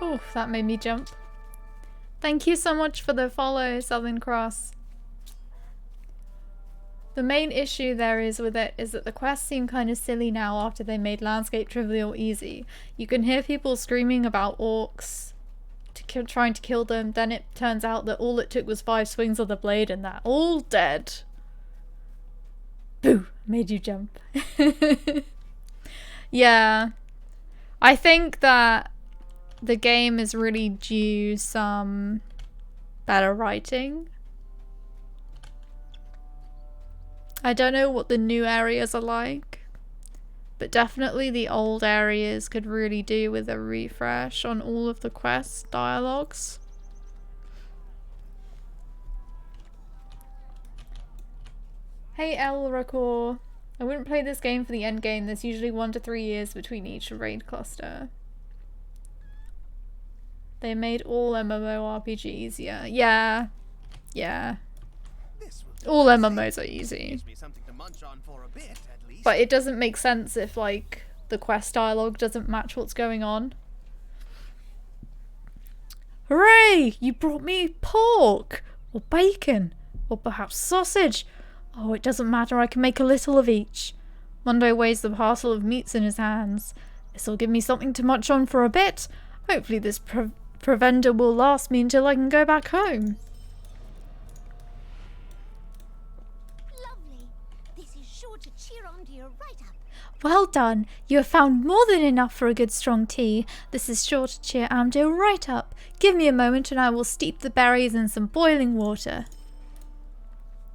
Oh, that made me jump. Thank you so much for the follow, Southern Cross. The main issue there is with it is that the quests seem kind of silly now after they made Landscape Trivial easy. You can hear people screaming about orcs trying to kill them, then it turns out that all it took was 5 swings of the blade and they're all dead. Boo! Made you jump. Yeah. I think that the game is really due some better writing. I don't know what the new areas are like, but definitely the old areas could really do with a refresh on all of the quest dialogues. Hey Elracor, I wouldn't play this game for the end game. There's usually 1 to 3 years between each raid cluster. They made all MMORPG easier. Yeah. Yeah. All MMOs are easy. But it doesn't make sense if, like, the quest dialogue doesn't match what's going on. Hooray! You brought me pork! Or bacon! Or perhaps sausage! Oh, it doesn't matter. I can make a little of each. Mondo weighs the parcel of meats in his hands. This'll give me something to munch on for a bit. Hopefully this provender will last me until I can go back home. Lovely. This is sure to cheer Anor right up. Well done. You have found more than enough for a good strong tea. This is sure to cheer Amdo right up. Give me a moment and I will steep the berries in some boiling water.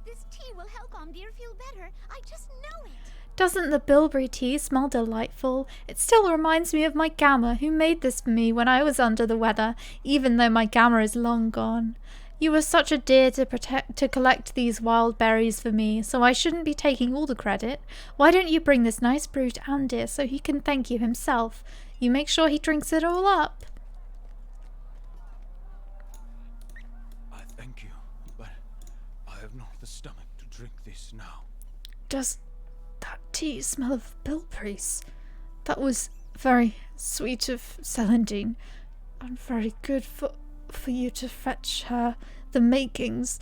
This tea will help Anor feel better. I just know it. Doesn't the bilberry tea smell delightful? It still reminds me of my gamma who made this for me when I was under the weather, even though my gamma is long gone. You were such a dear to collect these wild berries for me, so I shouldn't be taking all the credit. Why don't you bring this nice brew to Andir so he can thank you himself? You make sure he drinks it all up. I thank you, but I have not the stomach to drink this now. Does that tea smell of bilberries? That was very sweet of Celandine, and very good for you to fetch her the makings.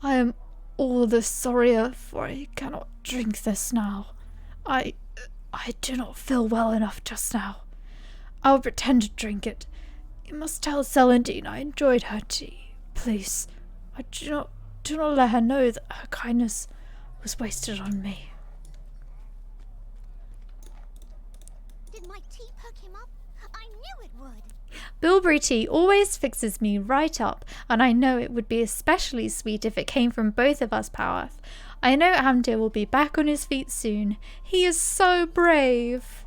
I am all the sorrier, for I cannot drink this now. I do not feel well enough just now. I will pretend to drink it. You must tell Celandine I enjoyed her tea. Please, do not let her know that her kindness was wasted on me. Did my tea perk him up? I knew it would. Bilberry tea always fixes me right up, and I know it would be especially sweet if it came from both of us, Powath. I know Amdir will be back on his feet soon. He is so brave.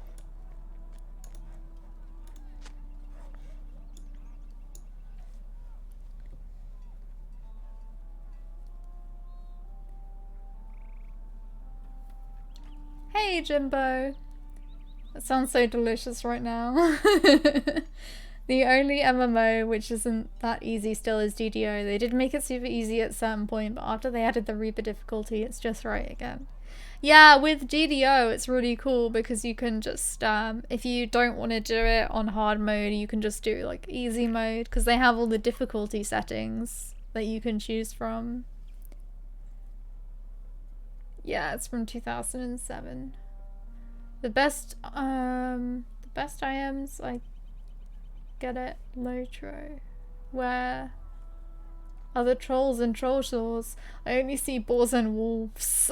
Hey, Jimbo. That sounds so delicious right now. The only MMO which isn't that easy still is DDO. They did make it super easy at a certain point, but after they added the Reaper difficulty, it's just right again. Yeah, with DDO, it's really cool because you can just, if you don't want to do it on hard mode, you can just do like easy mode because they have all the difficulty settings that you can choose from. Yeah, it's from 2007. The best IMs, I get it, Lotro. Where are the trolls and troll shores? I only see boars and wolves.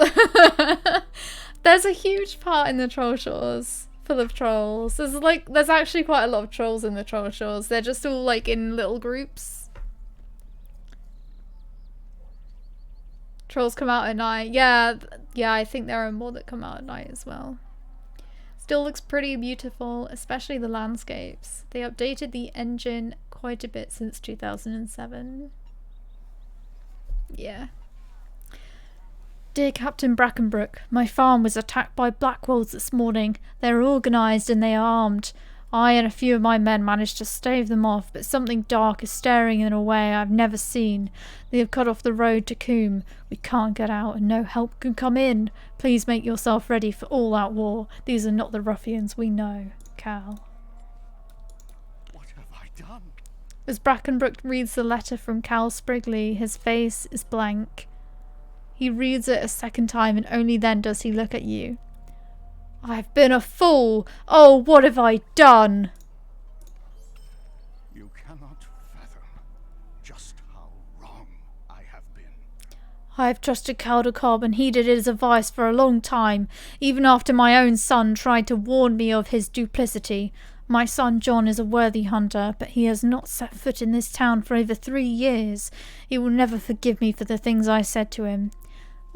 There's a huge part in the troll shores full of trolls. There's actually quite a lot of trolls in the troll shores. They're just all like in little groups. Trolls come out at night. Yeah, I think there are more that come out at night as well. Still looks pretty beautiful, especially the landscapes. They updated the engine quite a bit since 2007. Yeah. Dear Captain Brackenbrook, my farm was attacked by Blackwolves this morning. They are organised and they are armed. I and a few of my men managed to stave them off, but something dark is staring in a way I've never seen. They have cut off the road to Coombe. We can't get out and no help can come in. Please make yourself ready for all-out war. These are not the ruffians we know. Cal. What have I done? As Brackenbrook reads the letter from Cal Sprigley, his face is blank. He reads it a second time and only then does he look at you. I've been a fool! Oh, what have I done? You cannot fathom just how wrong I have been. I've trusted Caldecott and heeded his advice for a long time, even after my own son tried to warn me of his duplicity. My son John is a worthy hunter, but he has not set foot in this town for over 3 years. He will never forgive me for the things I said to him.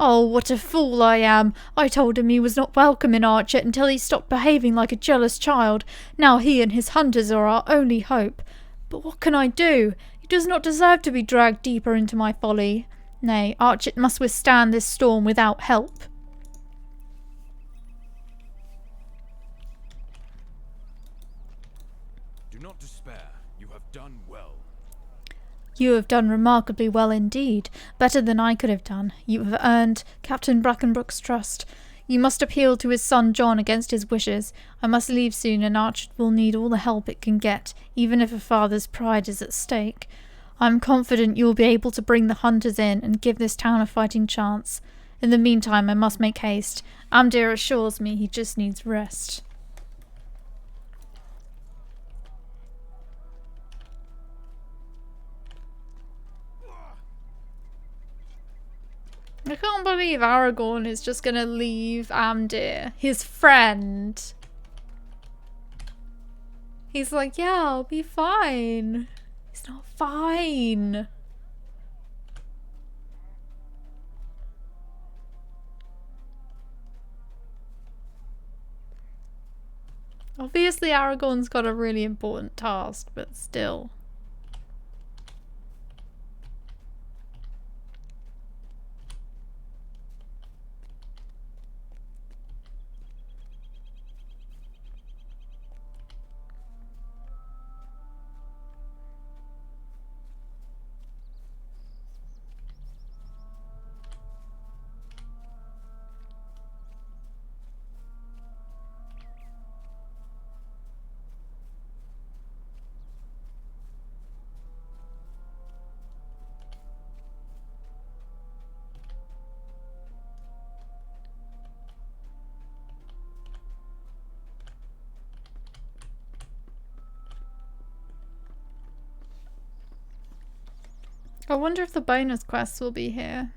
Oh, what a fool I am! I told him he was not welcome in Archet until he stopped behaving like a jealous child. Now he and his hunters are our only hope. But what can I do? He does not deserve to be dragged deeper into my folly. Nay, Archet must withstand this storm without help. Do not despair. You have done well. You have done remarkably well indeed, better than I could have done. You have earned Captain Brackenbrook's trust. You must appeal to his son John against his wishes. I must leave soon, and Archet will need all the help it can get, even if a father's pride is at stake. I am confident you will be able to bring the hunters in and give this town a fighting chance. In the meantime, I must make haste. Amdir assures me he just needs rest. I can't believe Aragorn is just gonna leave Amdir, his friend. He's like, yeah, I'll be fine. He's not fine. Obviously, Aragorn's got a really important task, but still. I wonder if the bonus quests will be here.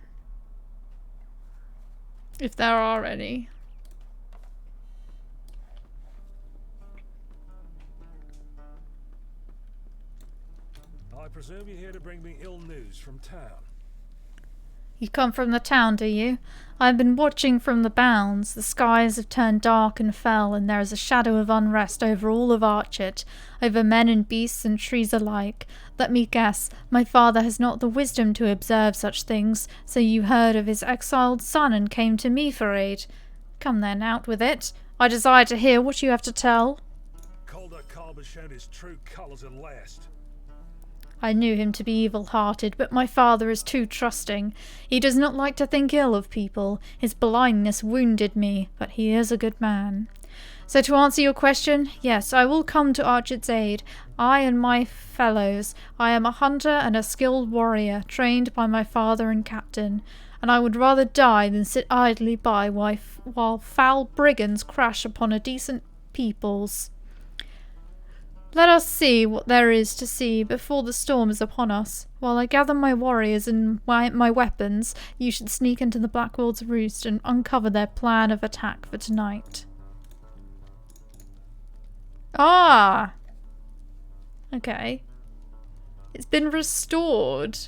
If there are any. I presume you're here to bring me ill news from town. You come from the town, do you? I've been watching from the bounds. The skies have turned dark and fell, and there is a shadow of unrest over all of Archet, over men and beasts and trees alike. Let me guess, my father has not the wisdom to observe such things, so you heard of his exiled son and came to me for aid. Come then, out with it. I desire to hear what you have to tell. Caldecott has shown his true colours at last. I knew him to be evil-hearted, but my father is too trusting. He does not like to think ill of people. His blindness wounded me, but he is a good man. So to answer your question, yes, I will come to Archet's aid. I and my fellows. I am a hunter and a skilled warrior, trained by my father and captain, and I would rather die than sit idly by while foul brigands crash upon a decent peoples. Let us see what there is to see before the storm is upon us. While I gather my warriors and my weapons, you should sneak into the Blackwolves' roost and uncover their plan of attack for tonight. Ah! Okay. It's been restored.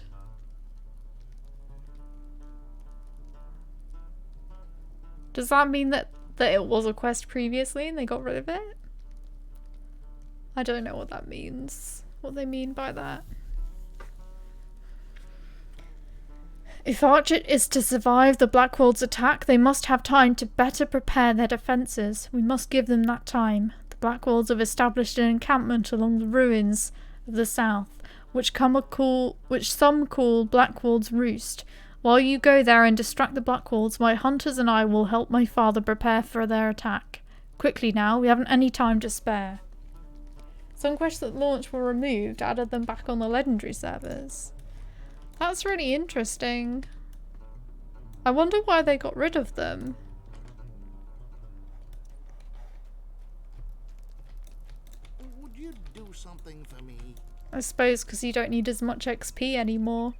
Does that mean that it was a quest previously and they got rid of it? I don't know what that means. What they mean by that. If Archet is to survive the Blackwolves' attack, they must have time to better prepare their defences. We must give them that time. The Blackwolves have established an encampment along the ruins of the south, which some call Blackwolves' Roost. While you go there and distract the Blackwolves, my hunters and I will help my father prepare for their attack. Quickly now, we haven't any time to spare. Some quests that launched were removed, added them back on the legendary servers. That's really interesting. I wonder why they got rid of them. Would you do something for me? I suppose because you don't need as much XP anymore.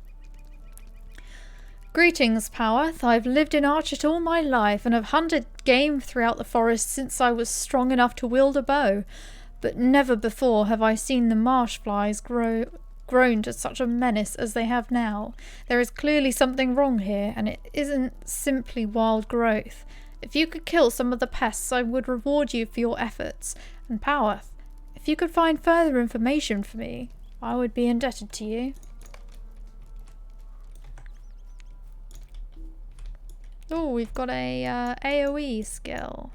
Greetings, Powerth. I've lived in Archet all my life and have hunted game throughout the forest since I was strong enough to wield a bow. But never before have I seen the marsh flies grown to such a menace as they have now. There is clearly something wrong here, and it isn't simply wild growth. If you could kill some of the pests, I would reward you for your efforts. And Powerth, if you could find further information for me, I would be indebted to you. Oh, we've got a AoE skill.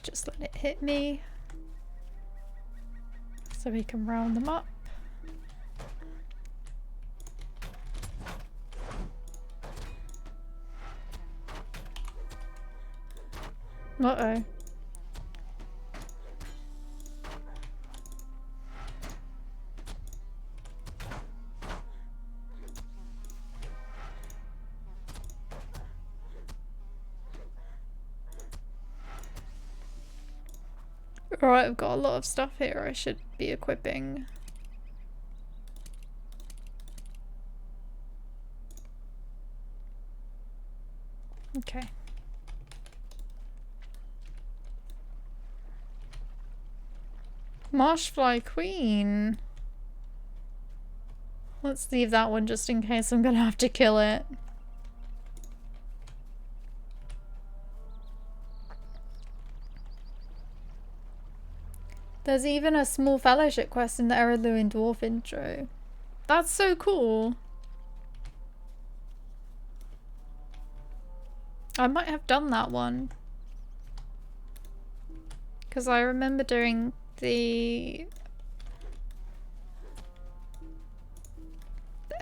Just let it hit me so we can round them up. Uh-oh. Alright, I've got a lot of stuff here I should be equipping. Okay. Marshfly Queen. Let's leave that one just in case I'm gonna have to kill it. There's even a small fellowship quest in the Eredluin Dwarf intro. That's so cool. I might have done that one. Because I remember doing the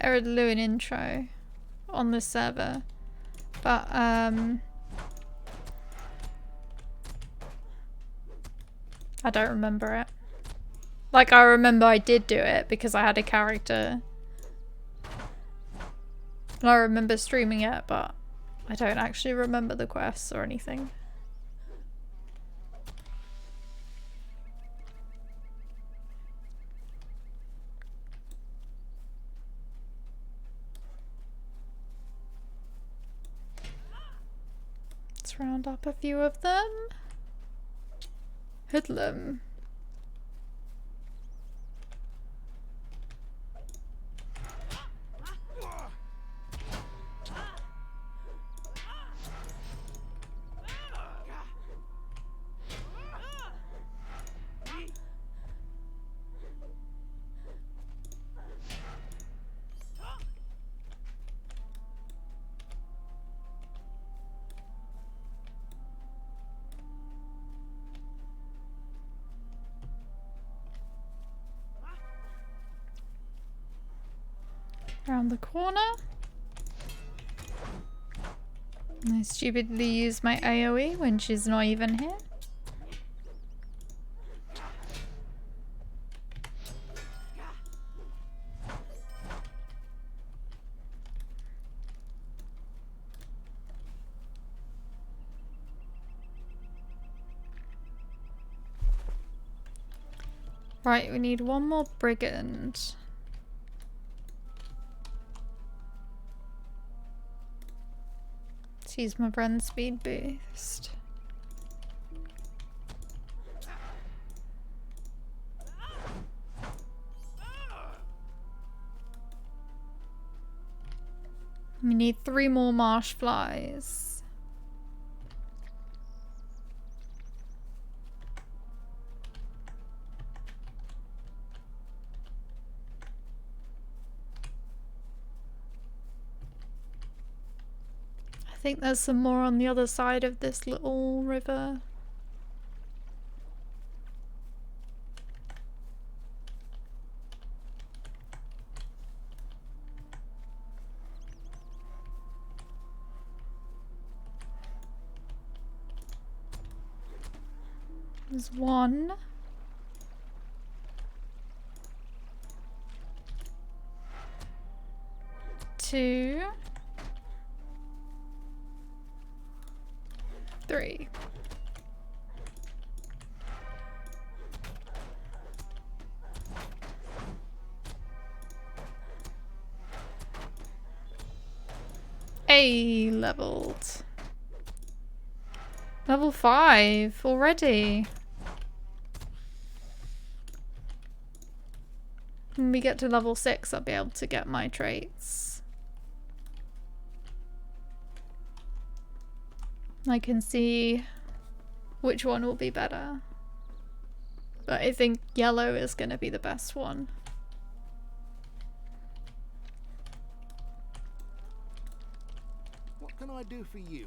Eredluin intro on the server. But, I don't remember it. Like, I remember I did do it because I had a character. And I remember streaming it, but I don't actually remember the quests or anything. Let's round up a few of them. Hoodlum. Around the corner. I stupidly use my AoE when she's not even here. Right, we need one more brigand. Let's use my brand speed boost. We need 3 more marsh flies. I think there's some more on the other side of this little river. There's 1. 2. 3. A leveled. Level 5 already. When we get to level 6, I'll be able to get my traits. I can see which one will be better. But I think yellow is going to be the best one. What can I do for you?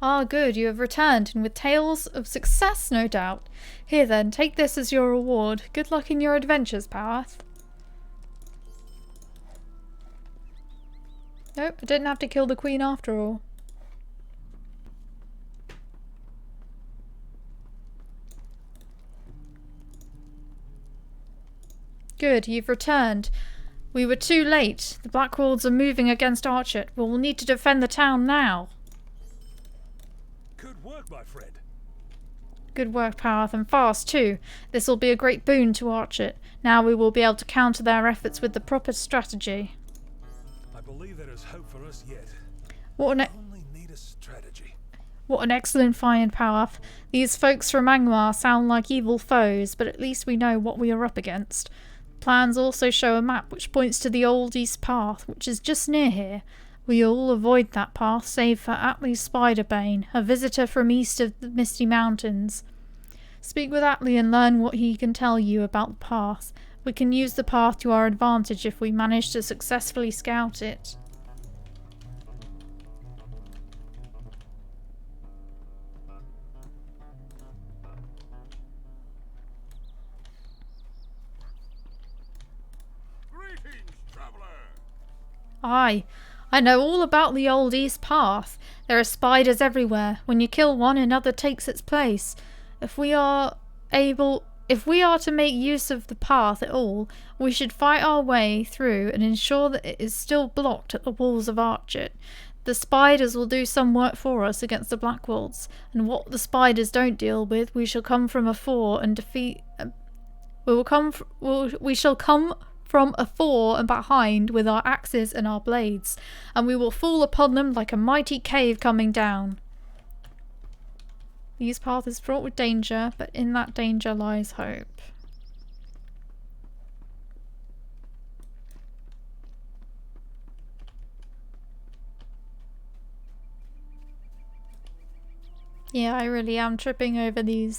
Ah, good, you have returned, and with tales of success, no doubt. Here then, take this as your reward. Good luck in your adventures, Powath. Nope, I didn't have to kill the queen after all. Good, you've returned. We were too late. The Blackwolves are moving against Archet. We will need to defend the town now. Good work, my friend. Good work, Powath, and fast too. This will be a great boon to Archet. Now we will be able to counter their efforts with the proper strategy. I believe there is hope for us yet. What an Only need a strategy. What an excellent find, Powath. These folks from Angmar sound like evil foes, but at least we know what we are up against. Plans also show a map which points to the Old East Path, which is just near here. We all avoid that path, save for Atli's Spiderbane, a visitor from east of the Misty Mountains. Speak with Atli and learn what he can tell you about the path. We can use the path to our advantage if we manage to successfully scout it. Greetings, traveler. Aye, I know all about the Old East Path. There are spiders everywhere. When you kill one, another takes its place. If we are to make use of the path at all, we should fight our way through and ensure that it is still blocked at the walls of Archet. The spiders will do some work for us against the Blackwolves, and what the spiders don't deal with, we shall come from afore and defeat. We shall come from afore and behind with our axes and our blades, and we will fall upon them like a mighty cave coming down. These path is fraught with danger, but in that danger lies hope. Yeah, I really am tripping over these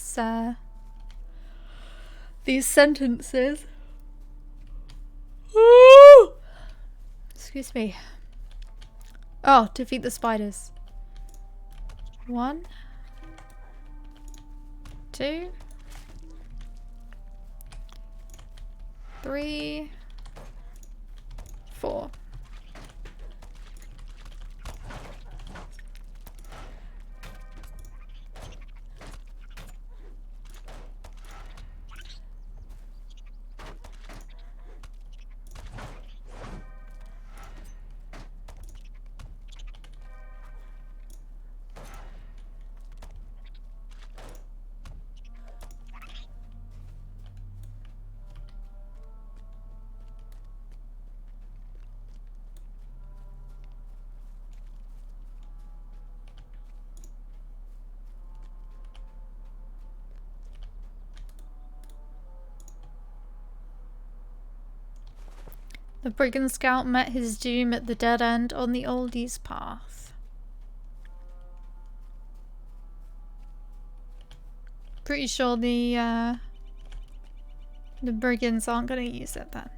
sentences. Excuse me. Oh, defeat the spiders. 1, 2, 3, 4. The brigand scout met his doom at the dead end on the oldies path. Pretty sure the brigands aren't going to use it then.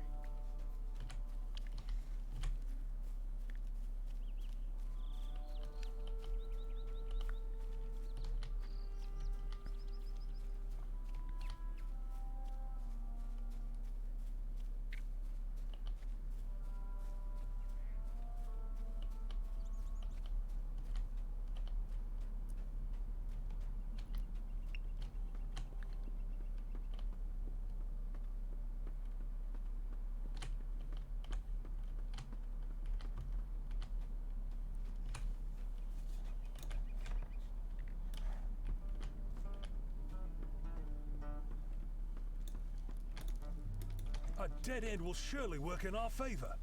A dead end will surely work in our favor.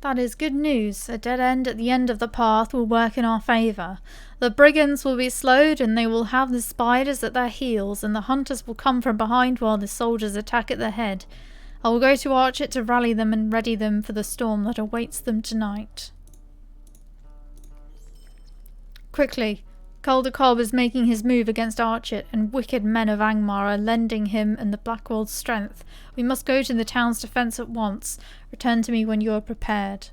That is good news. A dead end at the end of the path will work in our favour. The brigands will be slowed and they will have the spiders at their heels, and the hunters will come from behind while the soldiers attack at the head. I will go to Archet to rally them and ready them for the storm that awaits them tonight. Quickly! Calder is making his move against Archet, and wicked men of Angmar are lending him and the Blackworld's strength. We must go to the town's defence at once. Return to me when you are prepared.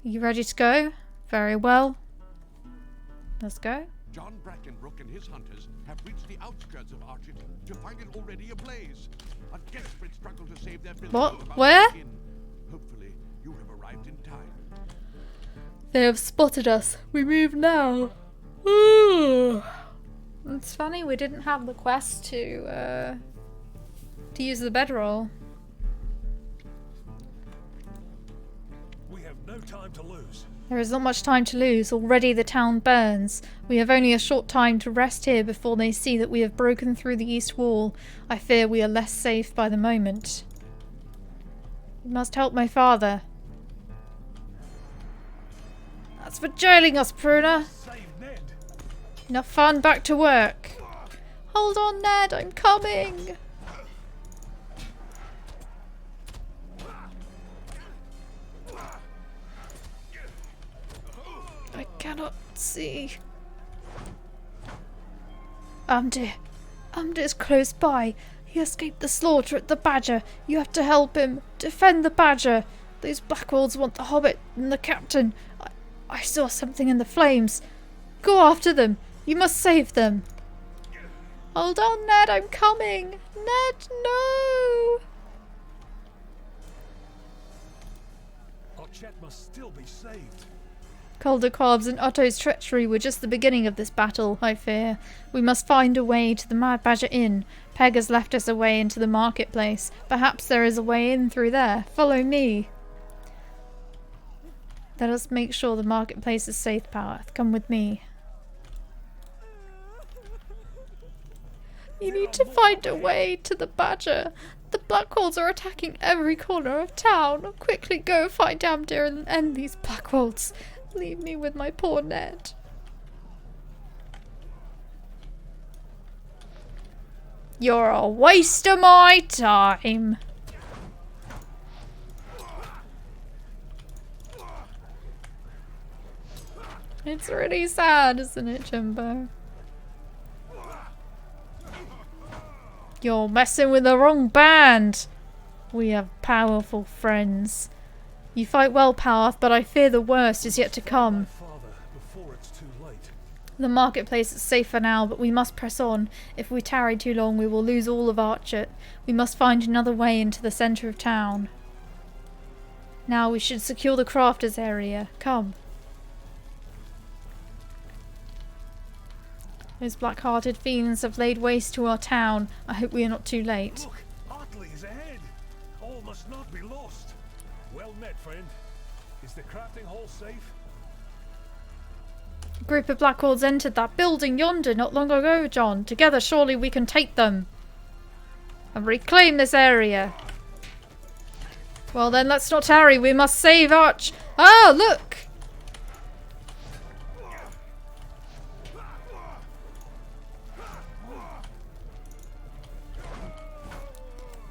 Are you ready to go? Very well. Let's go. John Brackenbrook and his hunters have reached the outskirts of Archet to find it already ablaze. A desperate struggle to save their village. What? is about Where? to begin. Hopefully, you have arrived in time. They have spotted us. We move now. Ooh. It's funny we didn't have the quest to use the bedroll. We have no time to lose. There is not much time to lose. Already the town burns. We have only a short time to rest here before they see that we have broken through the east wall. I fear we are less safe by the moment. We must help my father. That's for jailing us, Pruner. Save Ned. Enough fun, back to work. Hold on, Ned, I'm coming. I cannot see. Umdir's close by. He escaped the slaughter at the Badger. You have to help him. Defend the Badger. Those Blackwolves want the Hobbit and the Captain. I saw something in the flames. Go after them. You must save them. Hold on, Ned, I'm coming. Ned, no. Our chat must still be saved. Calderquab's and Otto's treachery were just the beginning of this battle, I fear. We must find a way to the Mad Badger Inn. Peg has left us a way into the marketplace. Perhaps there is a way in through there. Follow me. Let us make sure the marketplace is safe, Powerth. Come with me. You need to find a way to the Badger. The Blackwolves are attacking every corner of town. Quickly go find Amdir and end these Blackwolves. Leave me with my poor Ned. You're a waste of my time. It's really sad, isn't it, Jimbo? You're messing with the wrong band. We have powerful friends. You fight well, Powerth, but I fear the worst is yet to come. Father, before it's too late. The marketplace is safe for now, but we must press on. If we tarry too long, we will lose all of Archet. We must find another way into the centre of town. Now we should secure the crafters area. Come. Those black-hearted fiends have laid waste to our town. I hope we are not too late. Look, Hartley is ahead. All must not be lost. Well met, friend. Is the crafting hall safe? A group of Blackwolves entered that building yonder not long ago, John. Together, surely we can take them and reclaim this area. Well then, let's not tarry. We must save Arch. Ah, look!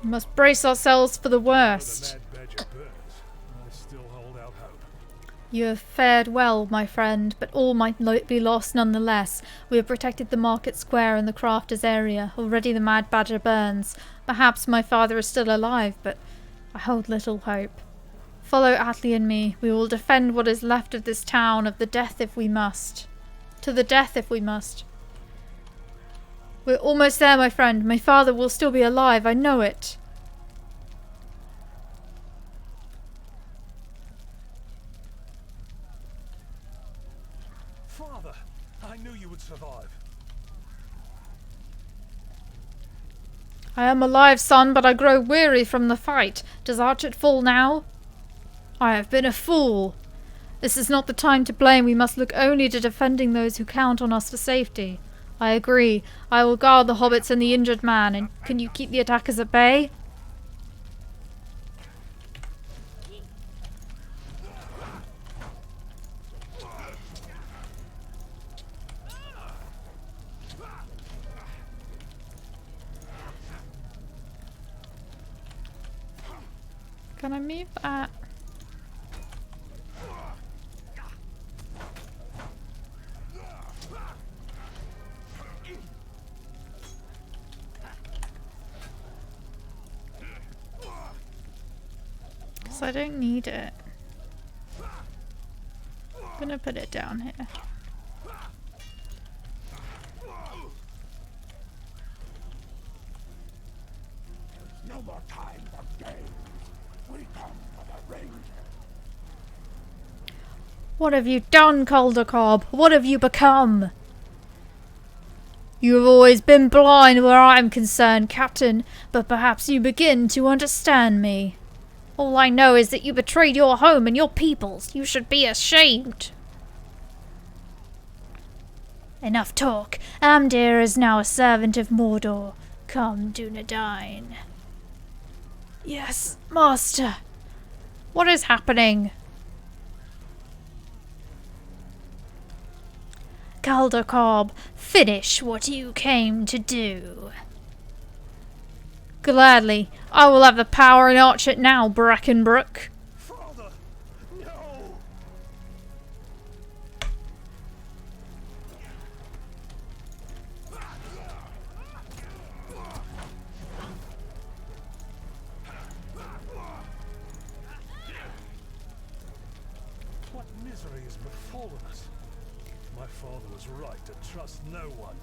We must brace ourselves for the Though the worst. mad badger burns, I still hold out hope. You have fared well, my friend, but all might be lost nonetheless. We have protected the market square and the crafters' area. Already the mad badger burns. Perhaps my father is still alive, but I hold little hope. Follow Atli and me. We will defend what is left of this town, of the death if we must. To the death if we must. We're almost there, my friend. My father will still be alive, I know it. Father, I knew you would survive. I am alive, son, but I grow weary from the fight. Does Archet fall now? I have been a fool. This is not the time to blame. We must look only to defending those who count on us for safety. I agree. I will guard the hobbits and the injured man, and can you keep the attackers at bay? Can I move that? So I don't need it. I'm gonna put it down here. No more time for games. We come for the ranger. What have you done, Caldercob? What have you become? You have always been blind where I am concerned, Captain, but perhaps you begin to understand me. All I know is that you betrayed your home and your peoples. You should be ashamed. Enough talk. Amdir is now a servant of Mordor. Come, Dunedain. Yes, master. What is happening? Caldercob, finish what you came to do. Gladly. I will have the power in Archet now, Brackenbrook. Father, no! What misery has befallen us? My father was right to trust no one.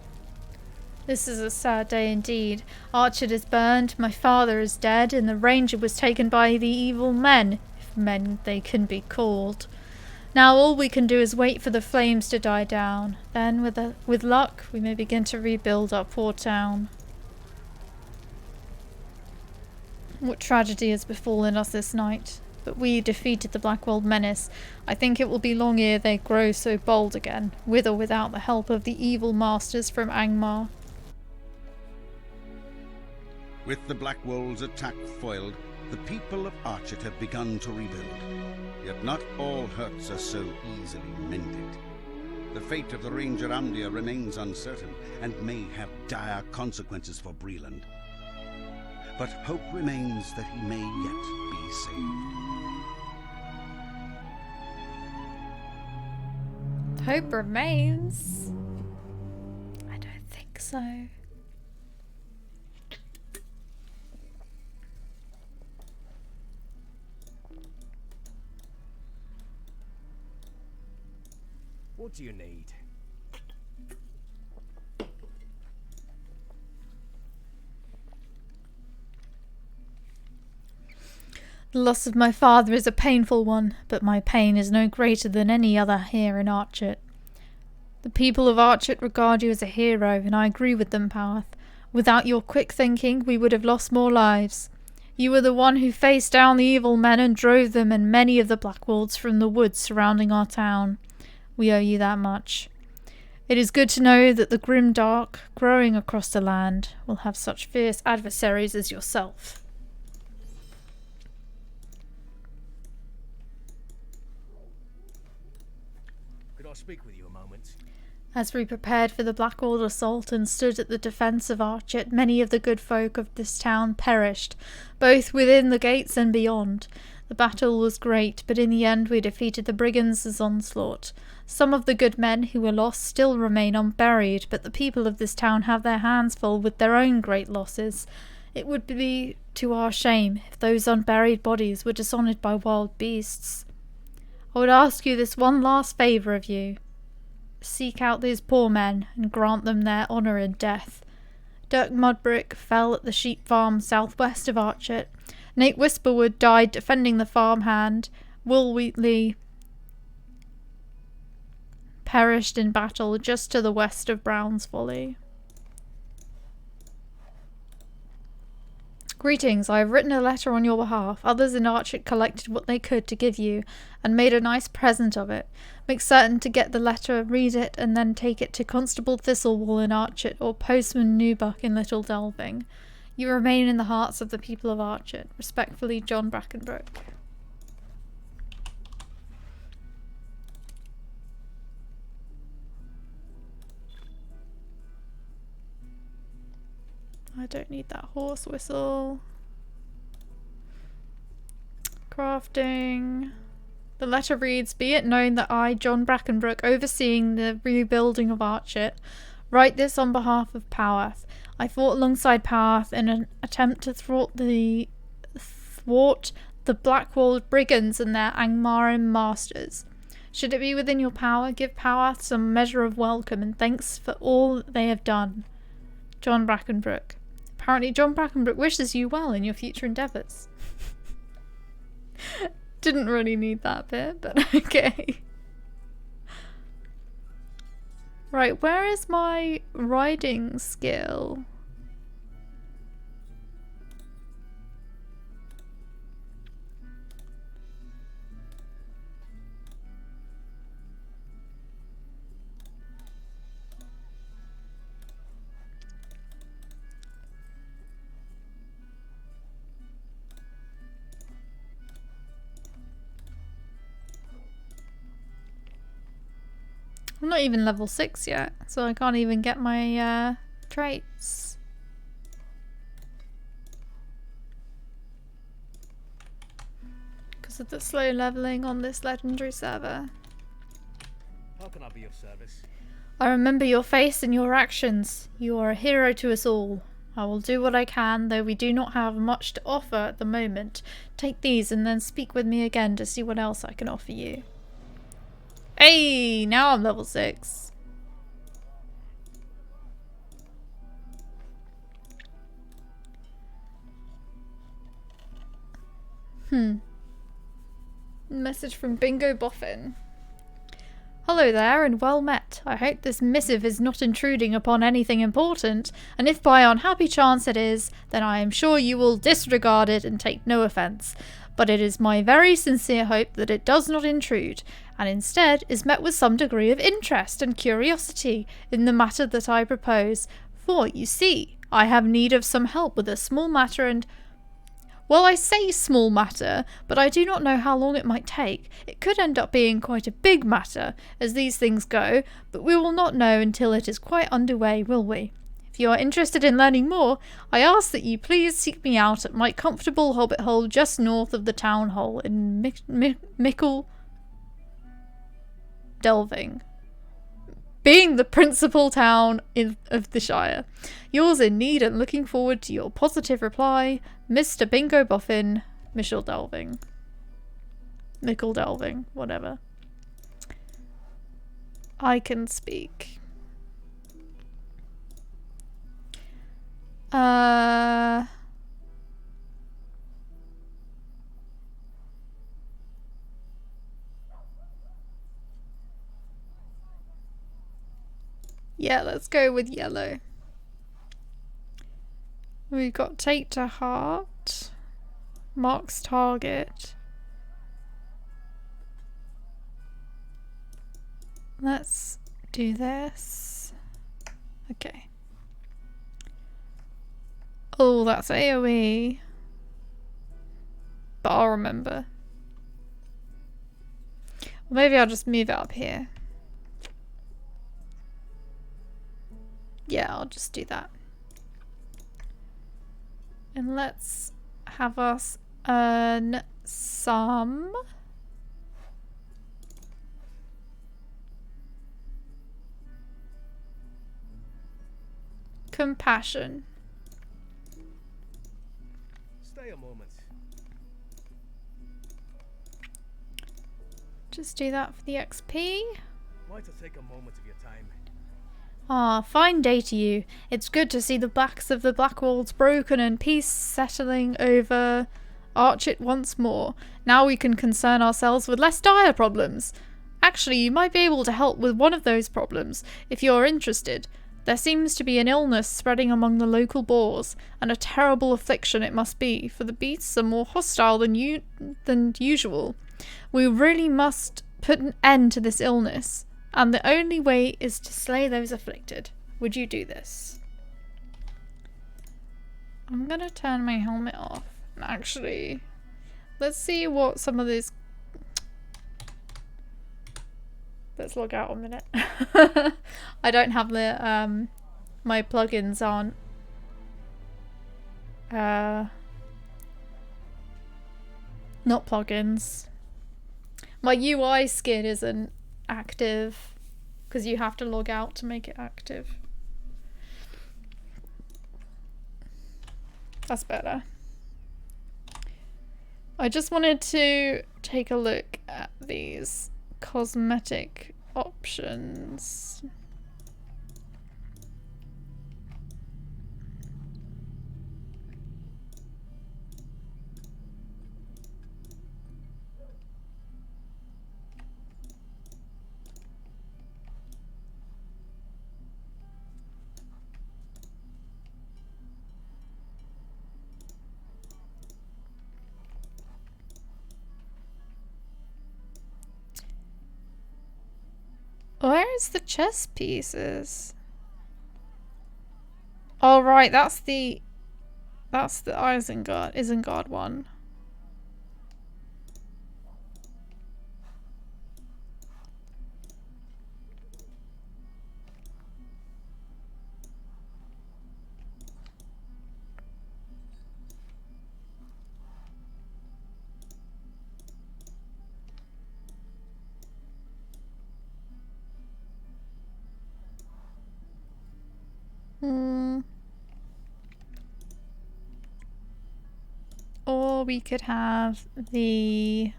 This is a sad day indeed. Archet is burned, my father is dead, and the ranger was taken by the evil men, if men they can be called. Now all we can do is wait for the flames to die down. Then, with luck, we may begin to rebuild our poor town. What tragedy has befallen us this night? But we defeated the Blackworld menace. I think it will be long ere they grow so bold again, with or without the help of the evil masters from Angmar. With the Blackwolves' attack foiled, the people of Archet have begun to rebuild. Yet not all hurts are so easily mended. The fate of the Ranger Amdir remains uncertain and may have dire consequences for Breland. But hope remains that he may yet be saved. Hope remains. I don't think so. What do you need? The loss of my father is a painful one, but my pain is no greater than any other here in Archet. The people of Archet regard you as a hero, and I agree with them, Powath. Without your quick thinking, we would have lost more lives. You were the one who faced down the evil men and drove them and many of the Blackwolves from the woods surrounding our town. We owe you that much. It is good to know that the grim dark, growing across the land, will have such fierce adversaries as yourself. Could I speak with you a moment? As we prepared for the Blackwall assault and stood at the defence of Archet, many of the good folk of this town perished, both within the gates and beyond. The battle was great, but in the end we defeated the brigands' onslaught. Some of the good men who were lost still remain unburied, but the people of this town have their hands full with their own great losses. It would be to our shame if those unburied bodies were dishonoured by wild beasts. I would ask you this one last favour of you. Seek out these poor men and grant them their honour in death. Dirk Mudbrick fell at the sheep farm southwest of Archet. Nate Whisperwood died defending the farmhand. Will Wheatley perished in battle just to the west of Brown's Folly. Greetings, I have written a letter on your behalf. Others in Archet collected what they could to give you, and made a nice present of it. Make certain to get the letter, read it, and then take it to Constable Thistlewall in Archet, or Postman Newbuck in Little Delving. You remain in the hearts of the people of Archet. Respectfully, John Brackenbrook. I don't need that horse whistle. Crafting. The letter reads, "Be it known that I, John Brackenbrook, overseeing the rebuilding of Archet, write this on behalf of Powath. I fought alongside Powath in an attempt to thwart the Blackwall brigands and their Angmarim masters. Should it be within your power, give Powath some measure of welcome and thanks for all they have done. John Brackenbrook." Apparently John Brackenbrook wishes you well in your future endeavours. Didn't really need that bit, but okay. Right, where is my riding skill? I'm not even level 6 yet, so I can't even get my traits. Because of the slow leveling on this legendary server. How can I be of service? I remember your face and your actions. You are a hero to us all. I will do what I can, though we do not have much to offer at the moment. Take these and then speak with me again to see what else I can offer you. Hey, now I'm level 6. Message from Bingo Boffin. Hello there and well met. I hope this missive is not intruding upon anything important, and if by unhappy chance it is, then I am sure you will disregard it and take no offence. But it is my very sincere hope that it does not intrude, and instead is met with some degree of interest and curiosity in the matter that I propose. For, you see, I have need of some help with a small matter and... Well, I say small matter, but I do not know how long it might take. It could end up being quite a big matter, as these things go, but we will not know until it is quite underway, will we? If you are interested in learning more, I ask that you please seek me out at my comfortable hobbit hole just north of the town hall in Mickle Delving, being the principal town of the Shire. Yours in need and looking forward to your positive reply, Mr. Bingo Boffin, Mickle Delving, whatever. I can speak. Yeah, let's go with yellow. We've got take to heart, marks target. Let's do this. Okay. Oh, that's AoE. But I'll remember. Maybe I'll just move it up here. Yeah, I'll just do that. And let's have us earn some compassion. Stay a moment. Just do that for the XP. Why to take a moment of your time? Ah, fine day to you. It's good to see the backs of the black walls broken and peace settling over Archit once more. Now we can concern ourselves with less dire problems. Actually, you might be able to help with one of those problems, if you're interested. There seems to be an illness spreading among the local boars, and a terrible affliction it must be, for the beasts are more hostile than usual. We really must put an end to this illness, and the only way is to slay those afflicted. Would you do this? I'm gonna turn my helmet off. Actually, let's see what some of these... Let's log out a minute. I don't have the, my plugins on. Not plugins. My UI skin isn't active because you have to log out to make it active. That's better. I just wanted to take a look at these cosmetic options. Where is the chess pieces? Oh right, that's the Isengard one. Or we could have the...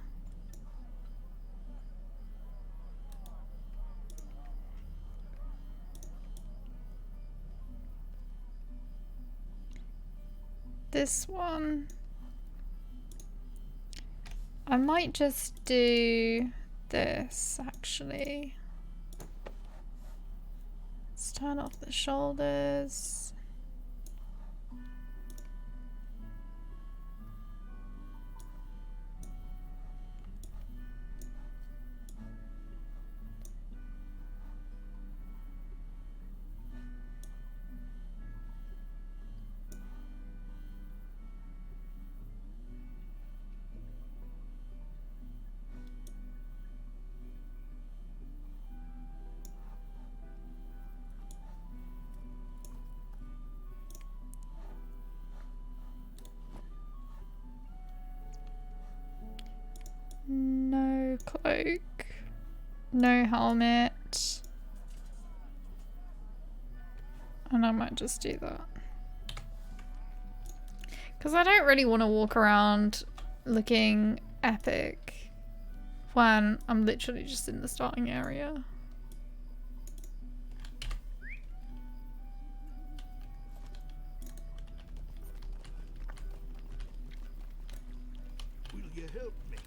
this one. I might just do this, actually. Let's turn off the shoulders. No cloak, no helmet, and I might just do that because I don't really want to walk around looking epic when I'm literally just in the starting area. Will you help me?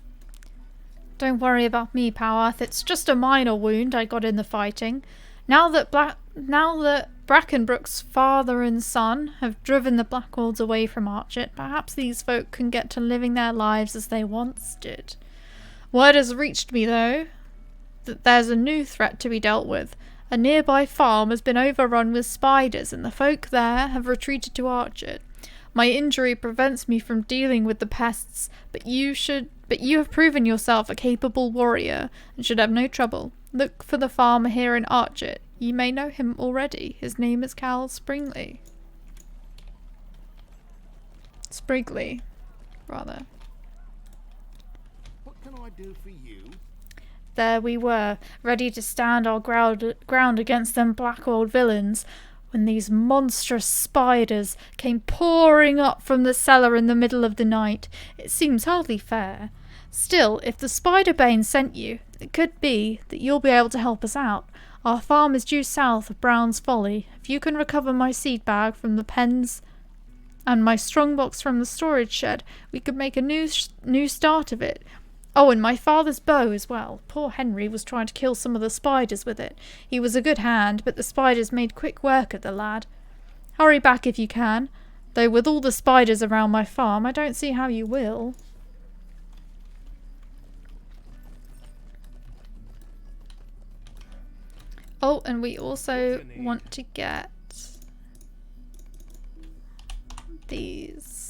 Don't worry about me, Powarth. It's just a minor wound I got in the fighting. Now that Brackenbrook's father and son have driven the Blackwolds away from Archit, perhaps these folk can get to living their lives as they once did. Word has reached me, though, that there's a new threat to be dealt with. A nearby farm has been overrun with spiders, and the folk there have retreated to Archit. My injury prevents me from dealing with the pests, but you have proven yourself a capable warrior and should have no trouble. Look for the farmer here in Archit. You may know him already. His name is Cal Springley. Sprigley, rather. What can I do for you? There we were, ready to stand our ground against them black old villains, when these monstrous spiders came pouring up from the cellar in the middle of the night. It seems hardly fair. Still, if the Spider-Bane sent you, it could be that you'll be able to help us out. Our farm is due south of Brown's Folly. If you can recover my seed bag from the pens and my strongbox from the storage shed, we could make a new start of it. Oh, and my father's bow as well. Poor Henry was trying to kill some of the spiders with it. He was a good hand, but the spiders made quick work of the lad. Hurry back if you can, though with all the spiders around my farm, I don't see how you will. Oh, and we also want to get these.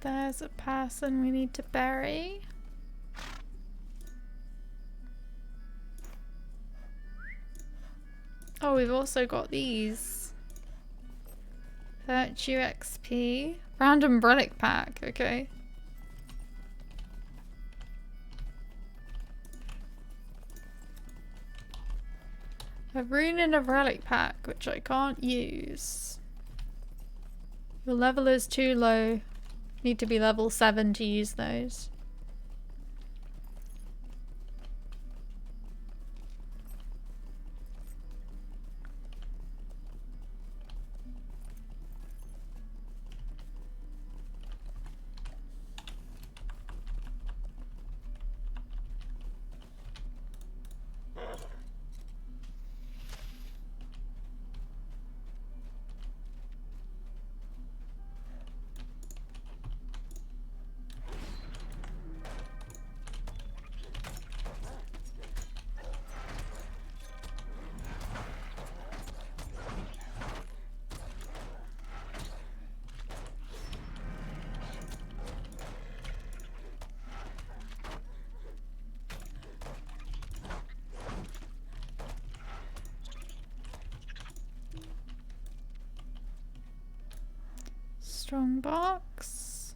There's a person we need to bury. Oh, we've also got these. Virtue XP. Random relic pack, okay. A rune in a relic pack, which I can't use. Your level is too low. Need to be level 7 to use those. Strong box.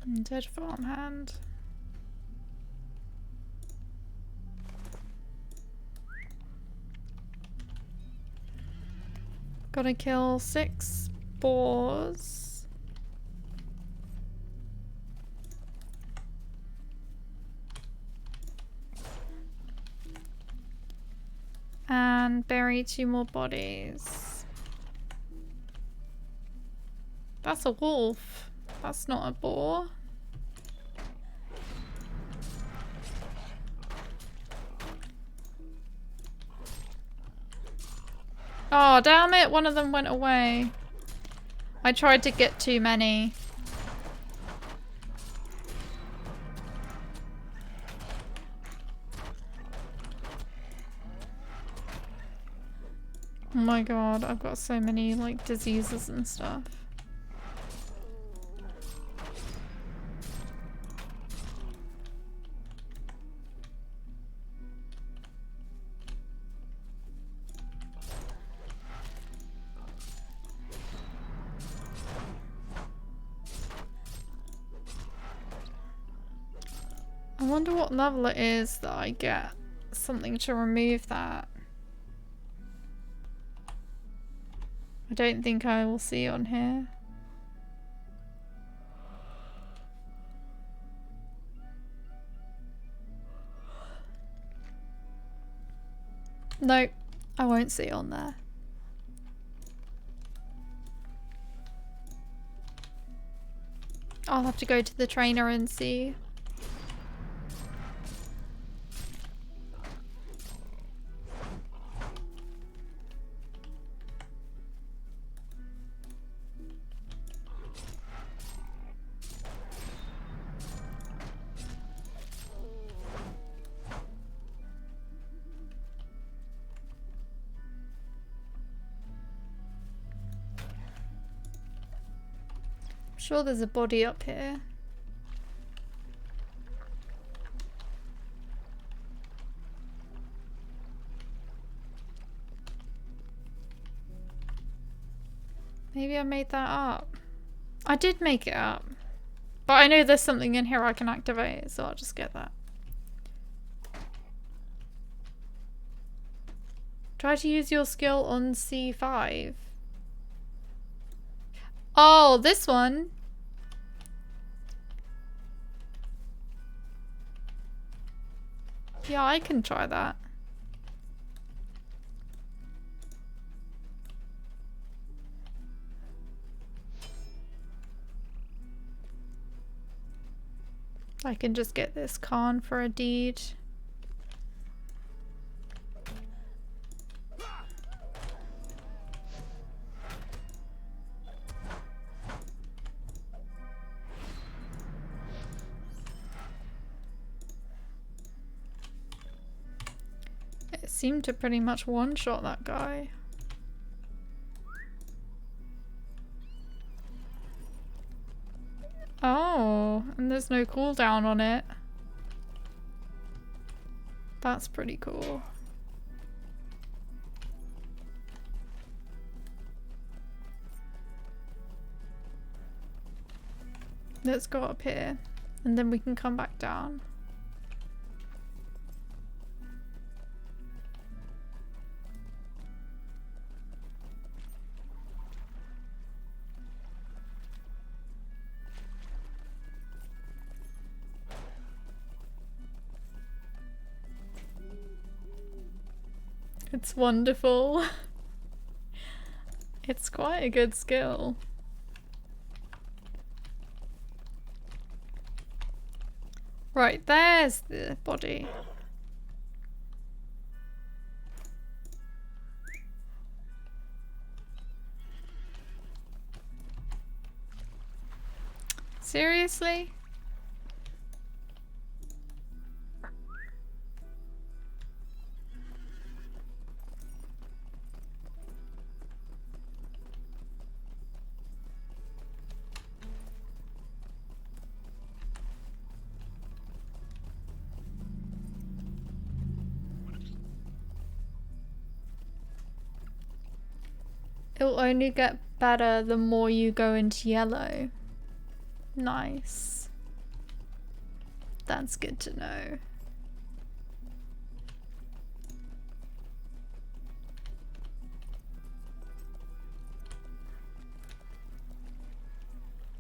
And dead farmhand. Gotta kill 6 boars. And bury 2 more bodies. That's a wolf. That's not a boar. Oh, damn it. One of them went away. I tried to get too many. Oh my god, I've got so many like diseases and stuff. I wonder what level it is that I get something to remove that. I don't think I will see on here. Nope, I won't see on there. I'll have to go to the trainer and see. Sure there's a body up here. Maybe I made that up. I did make it up. But I know there's something in here I can activate, so I'll just get that. Try to use your skill on C5. Oh, this one. Yeah, I can try that. I can just get this Khan for a deed. It seemed to pretty much one-shot that guy. Oh, and there's no cooldown on it. That's pretty cool. Let's go up here, and then we can come back down. It's wonderful. It's quite a good skill. Right, there's the body. Seriously? It'll only get better the more you go into yellow. Nice. That's good to know.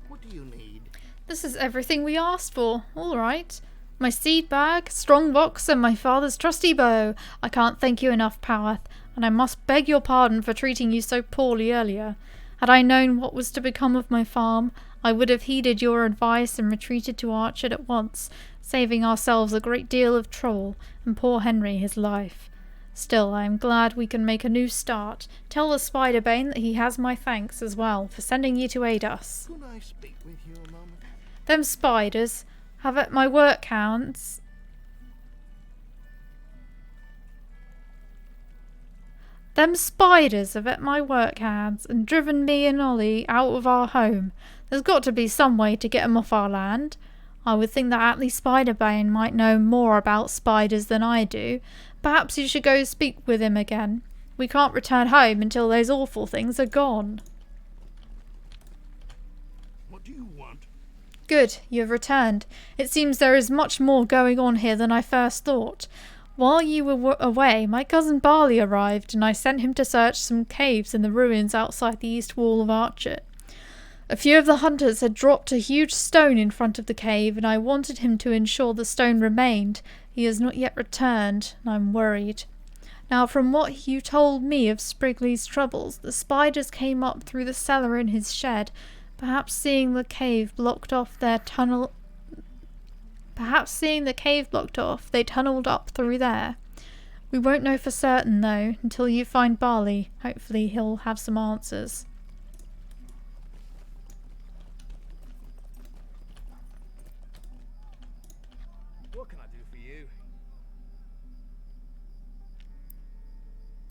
What do you need? This is everything we asked for. All right. My seed bag, strong box, and my father's trusty bow. I can't thank you enough, Powath, and I must beg your pardon for treating you so poorly earlier. Had I known what was to become of my farm, I would have heeded your advice and retreated to Archet at once, saving ourselves a great deal of trouble and poor Henry his life. Still, I am glad we can make a new start. Tell the Spiderbane that he has my thanks as well for sending you to aid us. Could I speak with you a moment? Them spiders have at my work hounds. Them spiders have at my work hands and driven me and Ollie out of our home. There's got to be some way to get 'em off our land. I would think that Atlee Spiderbane might know more about spiders than I do. Perhaps you should go speak with him again. We can't return home until those awful things are gone. What do you want? Good, you have returned. It seems there is much more going on here than I first thought. While you were away, my cousin Barley arrived, and I sent him to search some caves in the ruins outside the east wall of Archet. A few of the hunters had dropped a huge stone in front of the cave, and I wanted him to ensure the stone remained. He has not yet returned, and I'm worried. Now, from what you told me of Sprigley's troubles, the spiders came up through the cellar in his shed. Perhaps seeing the cave blocked off, they tunneled up through there. We won't know for certain, though, until you find Barley. Hopefully he'll have some answers. What can I do for you?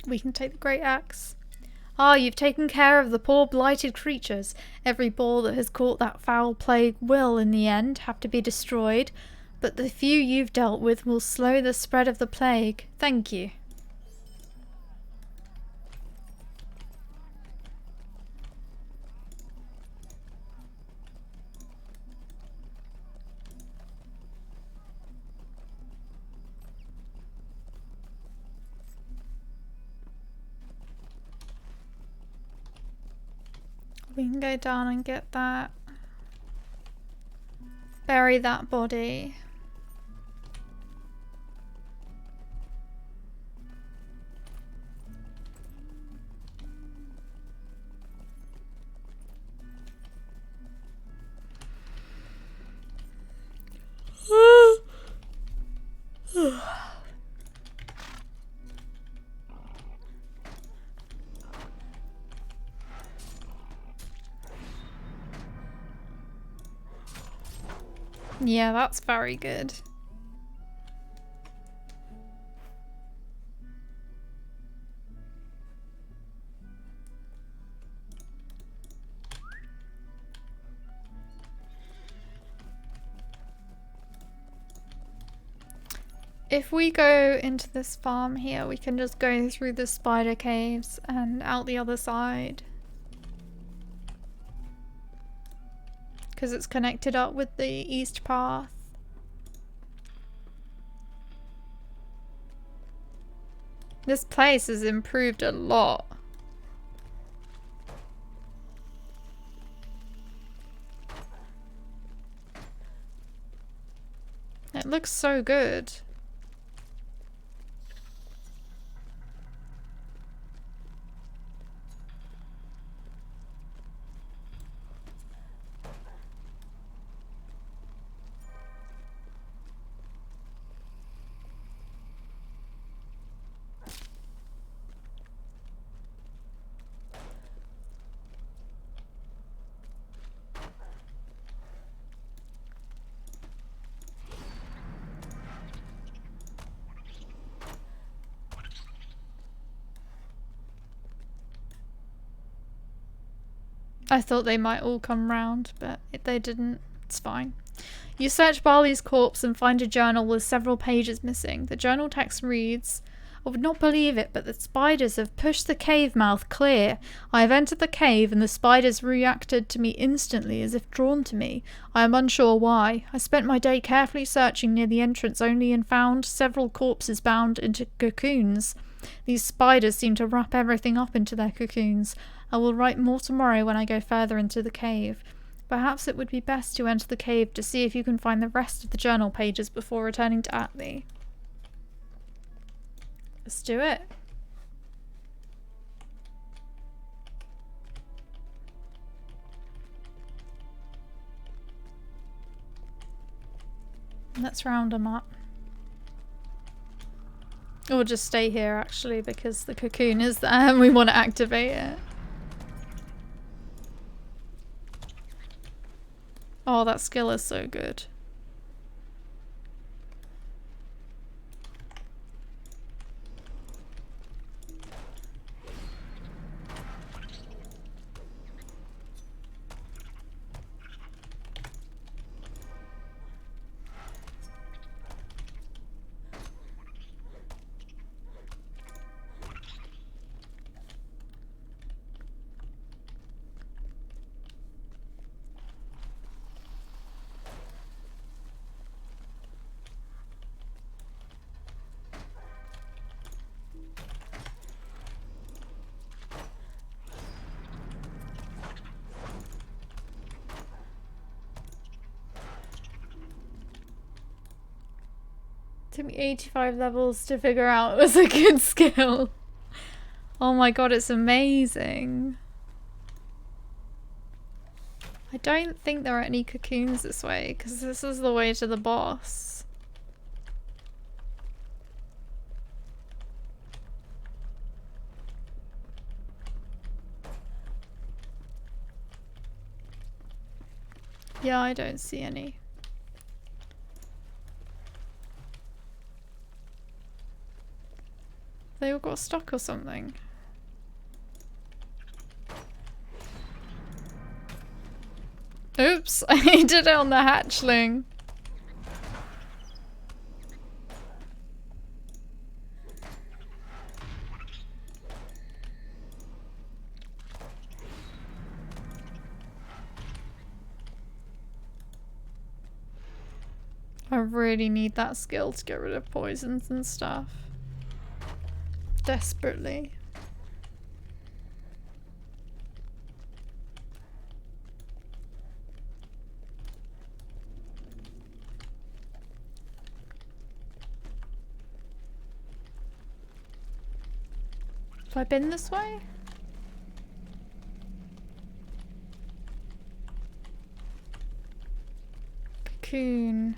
We can take the great axe. Ah, you've taken care of the poor blighted creatures. Every boar that has caught that foul plague will, in the end, have to be destroyed, but the few you've dealt with will slow the spread of the plague. Thank you. We can go down and get that. Bury that body. Yeah, that's very good. If we go into this farm here, we can just go through the spider caves and out the other side. Because it's connected up with the east path. This place has improved a lot. It looks so good. I thought they might all come round, but they didn't. It's fine. You search Barley's corpse and find a journal with several pages missing. The journal text reads, I would not believe it, but the spiders have pushed the cave mouth clear. I have entered the cave and the spiders reacted to me instantly as if drawn to me. I am unsure why. I spent my day carefully searching near the entrance only and found several corpses bound into cocoons. These spiders seem to wrap everything up into their cocoons. I will write more tomorrow when I go further into the cave. Perhaps it would be best to enter the cave to see if you can find the rest of the journal pages before returning to Atli. Let's do it. Let's round them up. Or just stay here actually because the cocoon is there and we want to activate it. Oh, that skill is so good. Took me 85 levels to figure out it was a good skill. Oh my god, it's amazing. I don't think there are any cocoons this way, because this is the way to the boss. Yeah, I don't see any. They all got stuck or something. Oops, I did it on the hatchling. I really need that skill to get rid of poisons and stuff. Desperately. Have I been this way? Cocoon.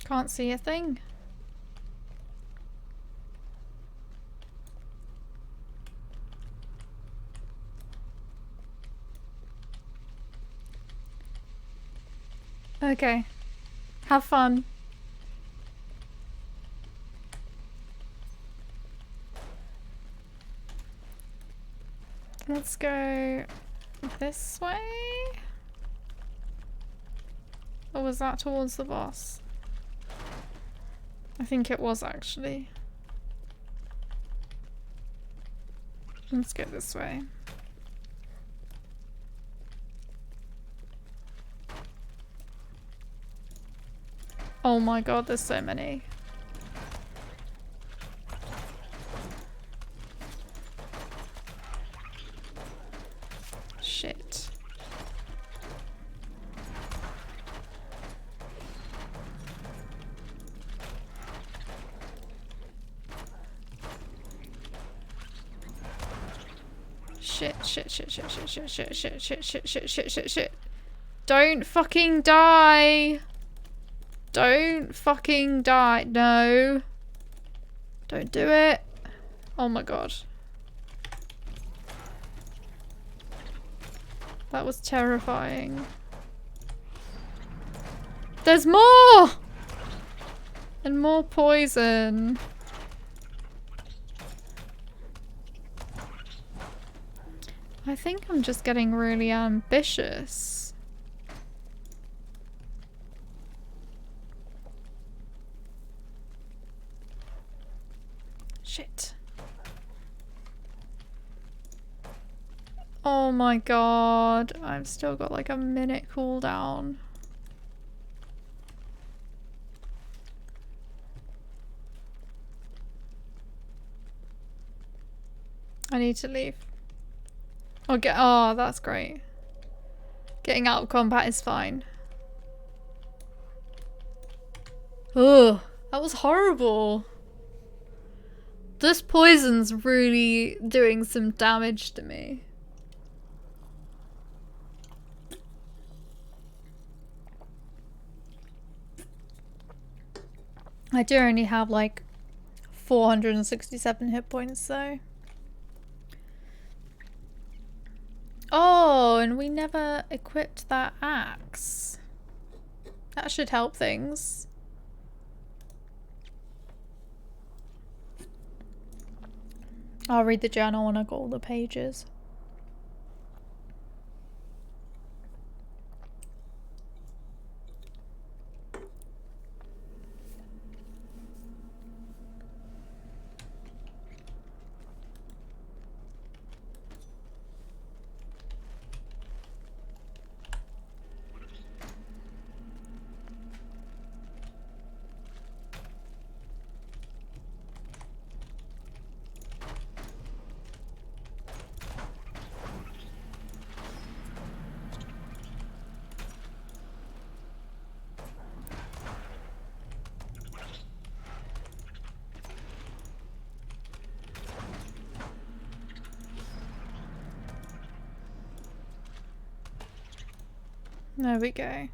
Can't see a thing. Okay. Have fun. Let's go this way? Or was that towards the boss? I think it was actually. Let's go this way. Oh my god, there's so many. Shit. Shit. Don't fucking die. Don't fucking die. No. Don't do it. Oh my god. That was terrifying. There's more! And more poison. I think I'm just getting really ambitious. Shit. Oh my god. I've still got like a minute cooldown. I need to leave. Oh, that's great. Getting out of combat is fine. Ugh, that was horrible. This poison's really doing some damage to me. I do only have like 467 hit points though. Oh, and we never equipped that axe. That should help things. I'll read the journal when I got all the pages. There we go.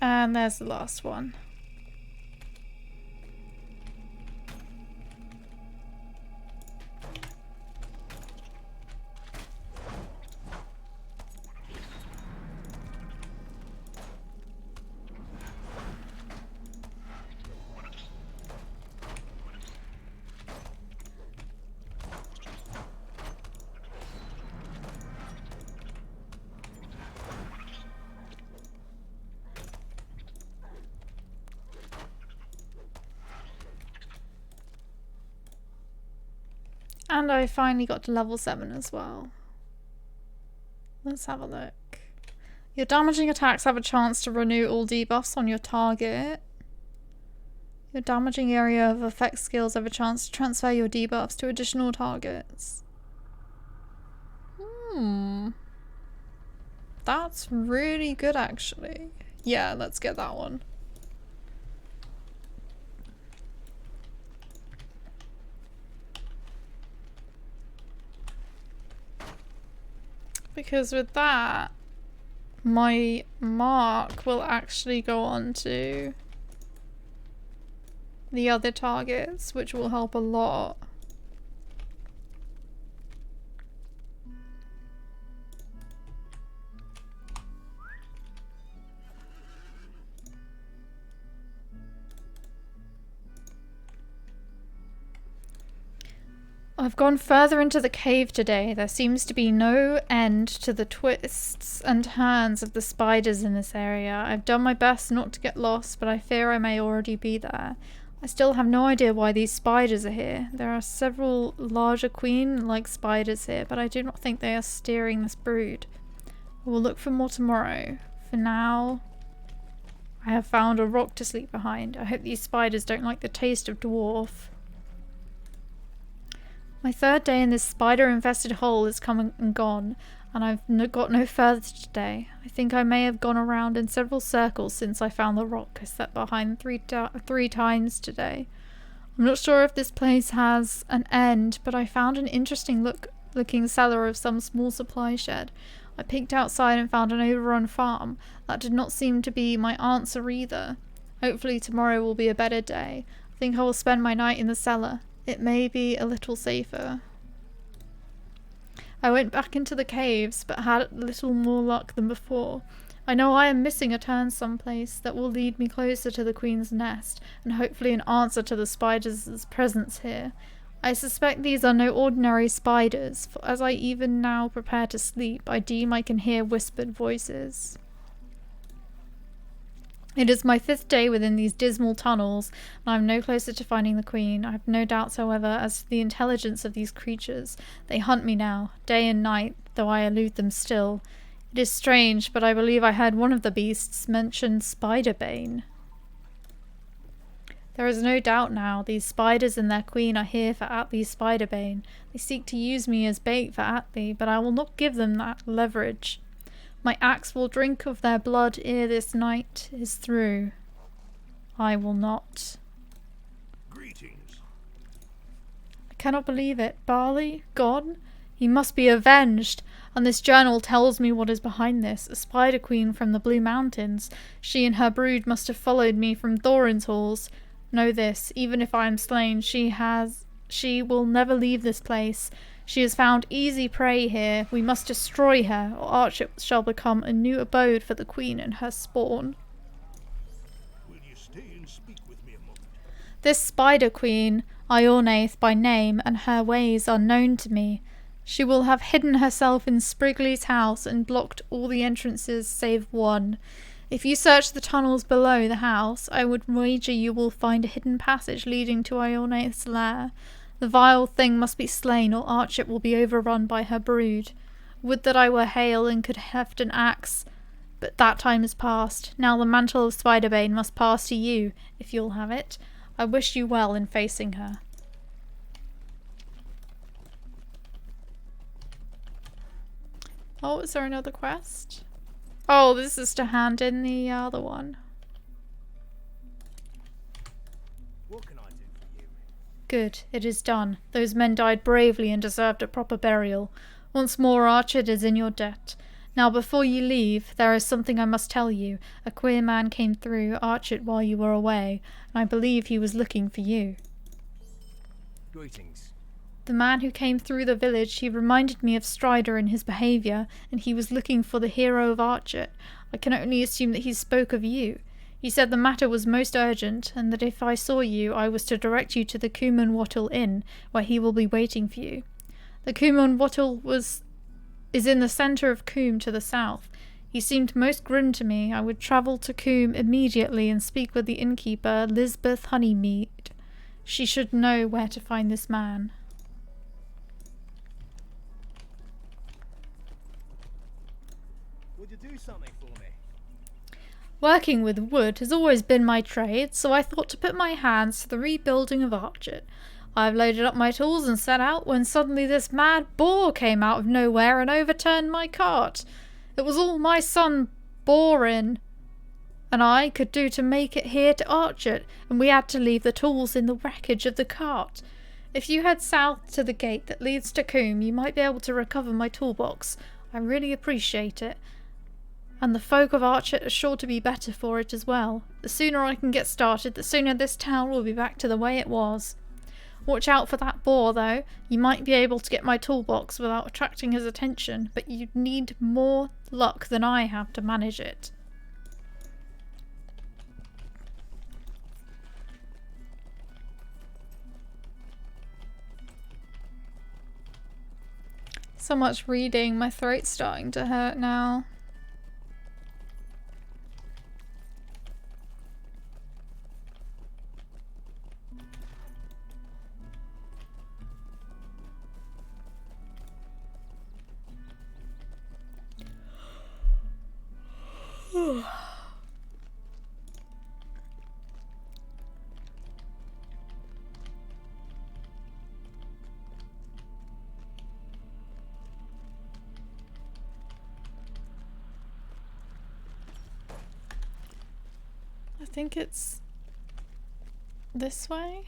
And there's the last one. And I finally got to level 7 as well. Let's have a look. Your damaging attacks have a chance to renew all debuffs on your target. Your damaging area of effect skills have a chance to transfer your debuffs to additional targets. That's really good actually. Yeah, let's get that one. Because with that, my mark will actually go on to the other targets, which will help a lot. I've gone further into the cave today. There seems to be no end to the twists and turns of the spiders in this area. I've done my best not to get lost, but I fear I may already be there. I still have no idea why these spiders are here. There are several larger queen-like spiders here, but I do not think they are steering this brood. I will look for more tomorrow. For now, I have found a rock to sleep behind. I hope these spiders don't like the taste of dwarf. My third day in this spider-infested hole is come and gone, and I've got no further today. I think I may have gone around in several circles since I found the rock I slept behind three times today. I'm not sure if this place has an end, but I found an interesting looking cellar of some small supply shed. I peeked outside and found an overrun farm. That did not seem to be my answer either. Hopefully tomorrow will be a better day. I think I will spend my night in the cellar. It may be a little safer. I went back into the caves, but had little more luck than before. I know I am missing a turn someplace that will lead me closer to the Queen's nest, and hopefully an answer to the spiders' presence here. I suspect these are no ordinary spiders, for as I even now prepare to sleep, I deem I can hear whispered voices. It is my 5th day within these dismal tunnels, and I am no closer to finding the Queen. I have no doubts, however, as to the intelligence of these creatures. They hunt me now, day and night, though I elude them still. It is strange, but I believe I heard one of the beasts mention Spiderbane. There is no doubt now, these spiders and their queen are here for Atli's Spiderbane. They seek to use me as bait for Atli, but I will not give them that leverage. My axe will drink of their blood ere this night is through. I will not. Greetings. I cannot believe it. Barley? Gone? He must be avenged. And this journal tells me what is behind this. A spider queen from the Blue Mountains. She and her brood must have followed me from Thorin's halls. Know this, even if I am slain, she will never leave this place. She has found easy prey here. We must destroy her, or Archit shall become a new abode for the Queen and her spawn. Will you stay and speak with me a moment? This Spider Queen, Iornaith by name, and her ways are known to me. She will have hidden herself in Sprigley's house and blocked all the entrances save one. If you search the tunnels below the house, I would wager you will find a hidden passage leading to Iornaith's lair. The vile thing must be slain, or Archit will be overrun by her brood. Would that I were hale and could heft an axe, but that time is past. Now the mantle of Spiderbane must pass to you, if you'll have it. I wish you well in facing her. Oh, is there another quest? Oh, this is to hand in the other one. What can I do for you? Good, it is done. Those men died bravely and deserved a proper burial. Once more, Archit is in your debt. Now before you leave, there is something I must tell you. A queer man came through Archet while you were away, and I believe he was looking for you. Greetings. The man who came through the village, he reminded me of Strider in his behaviour, and he was looking for the hero of Archet. I can only assume that he spoke of you. He said the matter was most urgent, and that if I saw you, I was to direct you to the Cuman Wattle Inn, where he will be waiting for you. The Cuman Wattle is in the centre of Coombe to the south. He seemed most grim to me. I would travel to Coombe immediately and speak with the innkeeper, Lisbeth Honeymead. She should know where to find this man. Would you do something for me? Working with wood has always been my trade, so I thought to put my hands to the rebuilding of Archet. I've loaded up my tools and set out when suddenly this mad boar came out of nowhere and overturned my cart. It was all my son Borin and I could do to make it here to Archet, and we had to leave the tools in the wreckage of the cart. If you head south to the gate that leads to Coombe, you might be able to recover my toolbox. I really appreciate it. And the folk of Archet are sure to be better for it as well. The sooner I can get started, the sooner this town will be back to the way it was. Watch out for that boar, though. You might be able to get my toolbox without attracting his attention, but you'd need more luck than I have to manage it. So much reading, my throat's starting to hurt now. I think it's this way.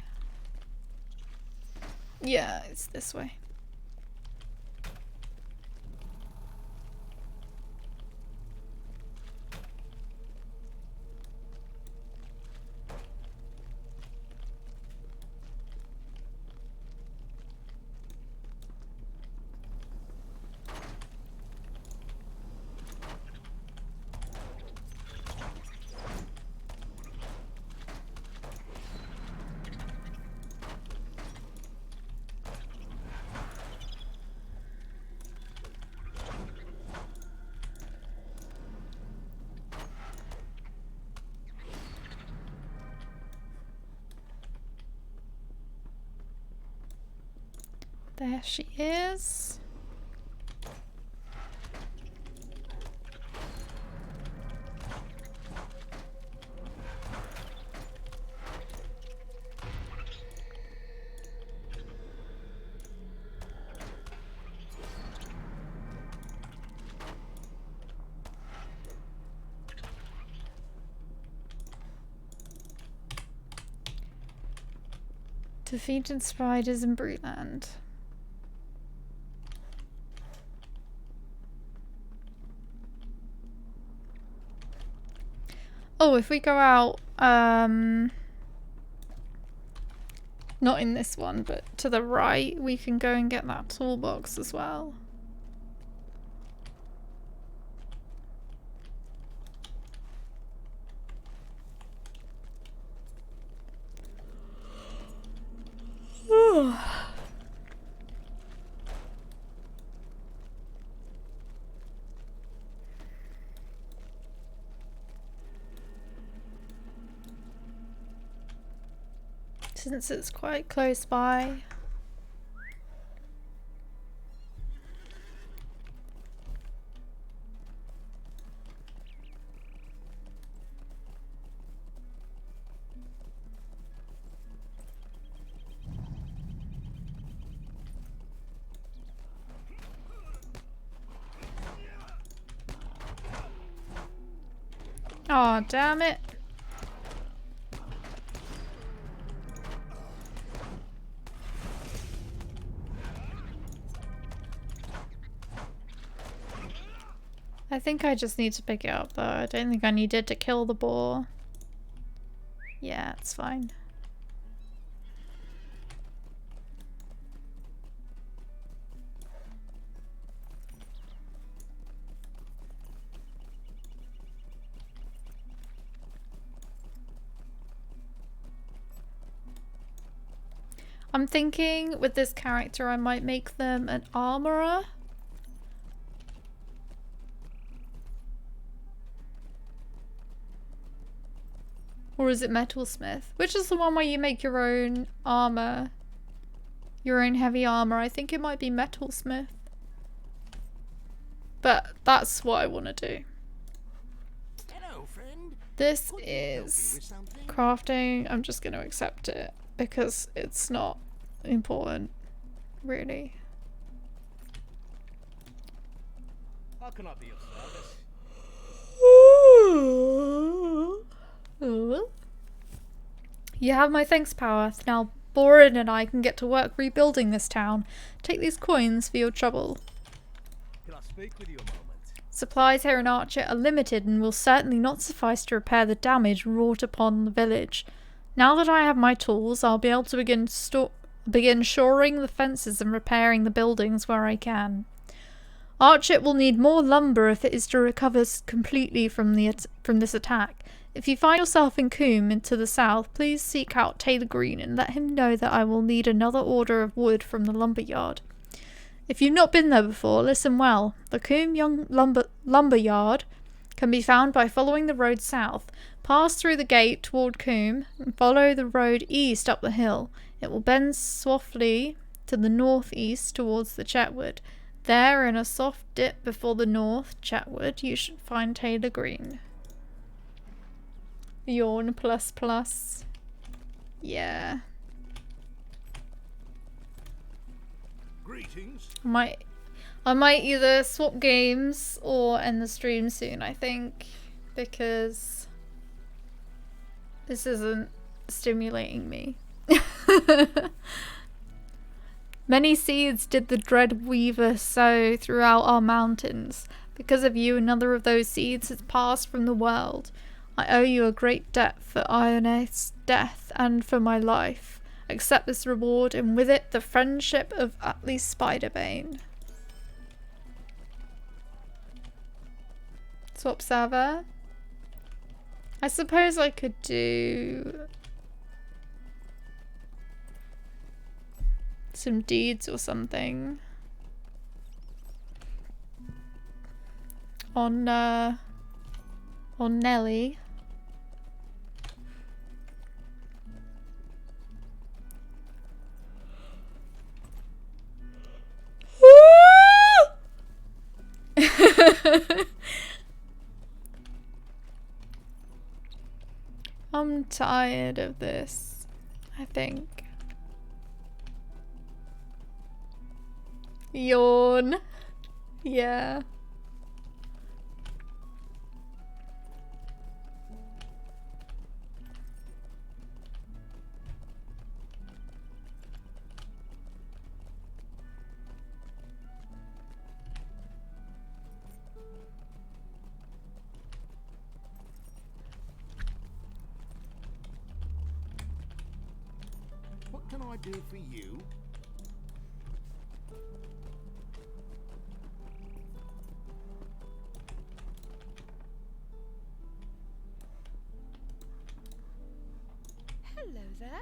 Yeah, it's this way. There she is. Defeated spiders in Brutland. Oh, if we go out, not in this one, but to the right, we can go and get that toolbox as well. Since it's quite close by. Oh, damn it. I think I just need to pick it up though. I don't think I needed to kill the boar. Yeah, it's fine. I'm thinking with this character I might make them an armorer. Or is it metalsmith? Which is the one where you make your own armor? Your own heavy armor. I think it might be metalsmith. But that's what I want to do. Hello, friend. This Could you help me with is something? crafting. I'm just going to accept it because it's not important, really. How can I be of service? You have my thanks, power. Now Borin and I can get to work rebuilding this town. Take these coins for your trouble. Can I speak with you a moment? Supplies here in Archer are limited and will certainly not suffice to repair the damage wrought upon the village. Now that I have my tools, I'll be able to begin shoring the fences and repairing the buildings where I can. Archer will need more lumber if it is to recover completely from this attack. If you find yourself in Coombe to the south, please seek out Taylor Green and let him know that I will need another order of wood from the lumber yard. If you've not been there before, listen well. The Coombe Young lumber yard can be found by following the road south. Pass through the gate toward Coombe and follow the road east up the hill. It will bend softly to the northeast towards the Chetwood. There, in a soft dip before the north Chetwood, you should find Taylor Green. Yawn plus plus. Yeah. Greetings. I might either swap games or end the stream soon, I think, because this isn't stimulating me. Many seeds did the dread weaver sow throughout our mountains. Because of you, another of those seeds has passed from the world. I owe you a great debt for Ionaith's death and for my life. Accept this reward, and with it the friendship of Atli Spiderbane. Swap server. I suppose I could do some deeds or something on Nelly. I'm tired of this, I think. Yawn. Yeah. What can I do for you? Hello there.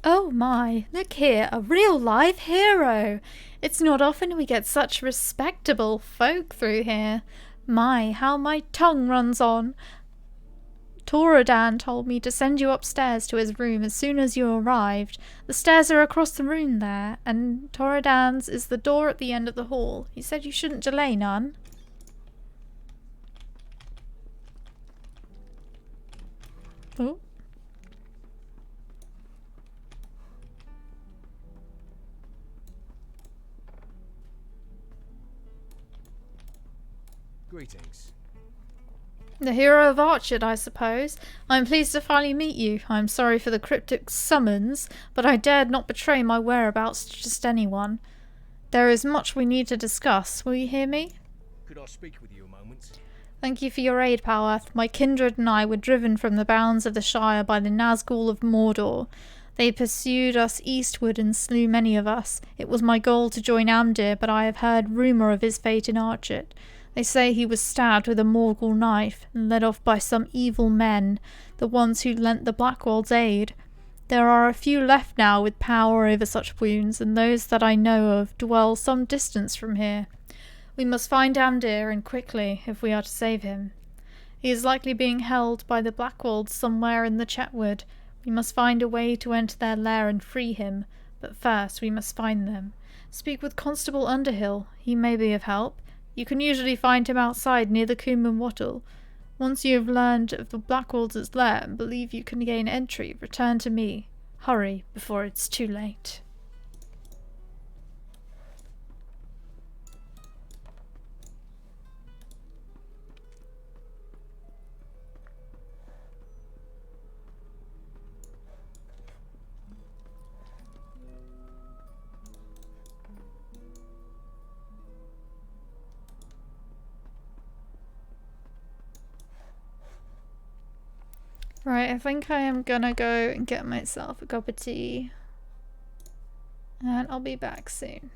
Oh my, look here, a real live hero. It's not often we get such respectable folk through here. My, how my tongue runs on. Toradan told me to send you upstairs to his room as soon as you arrived. The stairs are across the room there, and Toradan's is the door at the end of the hall. He said you shouldn't delay none. Oh. Greetings. The hero of Archard, I suppose. I am pleased to finally meet you. I am sorry for the cryptic summons, but I dared not betray my whereabouts to just anyone. There is much we need to discuss. Will you hear me? Could I speak with you a moment? Thank you for your aid, Powerth. My kindred and I were driven from the bounds of the Shire by the Nazgul of Mordor. They pursued us eastward and slew many of us. It was my goal to join Amdir, but I have heard rumour of his fate in Archet. They say he was stabbed with a Morgul knife and led off by some evil men, the ones who lent the Blackwolds aid. There are a few left now with power over such wounds, and those that I know of dwell some distance from here. We must find Amdir, and quickly, if we are to save him. He is likely being held by the Blackwolds somewhere in the Chetwood. We must find a way to enter their lair and free him, but first we must find them. Speak with Constable Underhill. He may be of help. You can usually find him outside near the Coombe and Wattle. Once you have learned of the Blackwolds' lair and believe you can gain entry, return to me. Hurry, before it's too late. Right, I think I am gonna go and get myself a cup of tea. And I'll be back soon.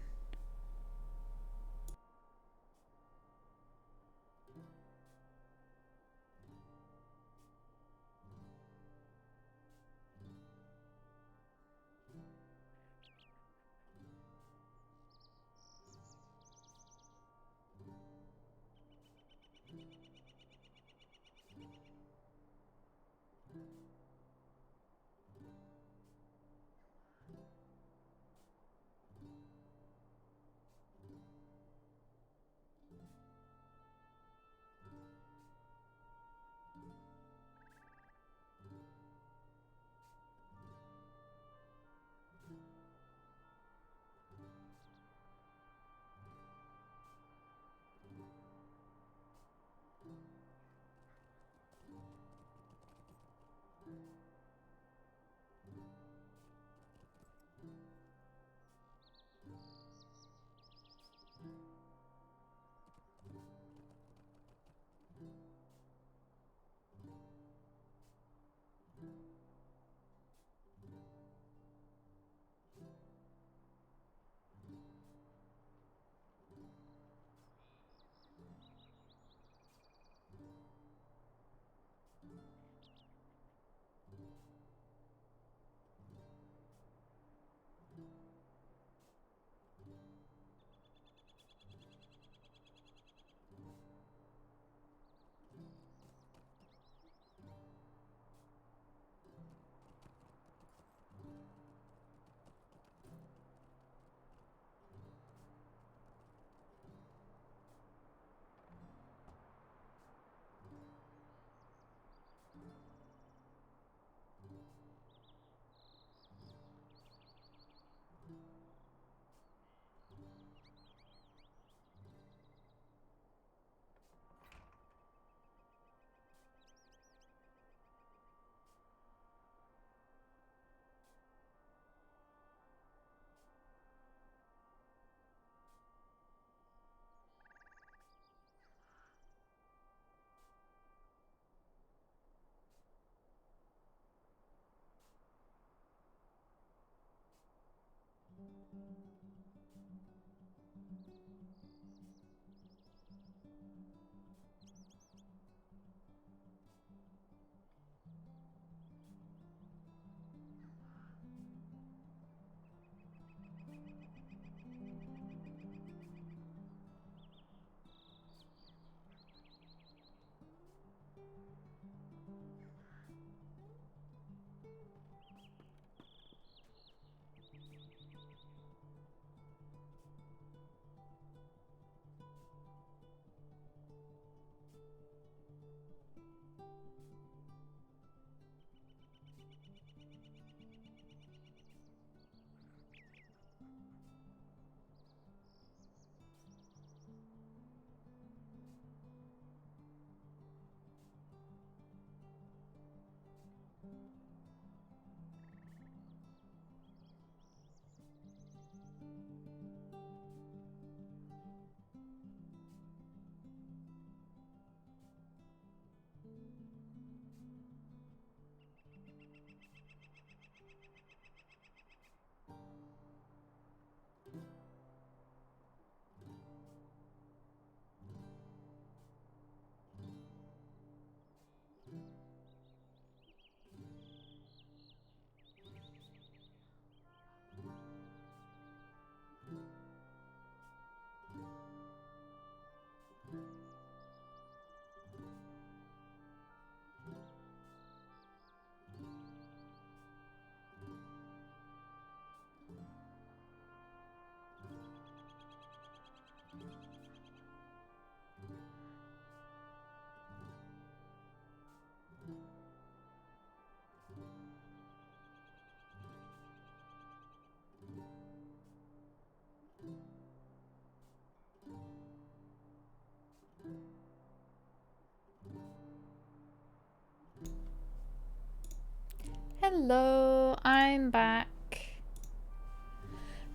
Hello, I'm back.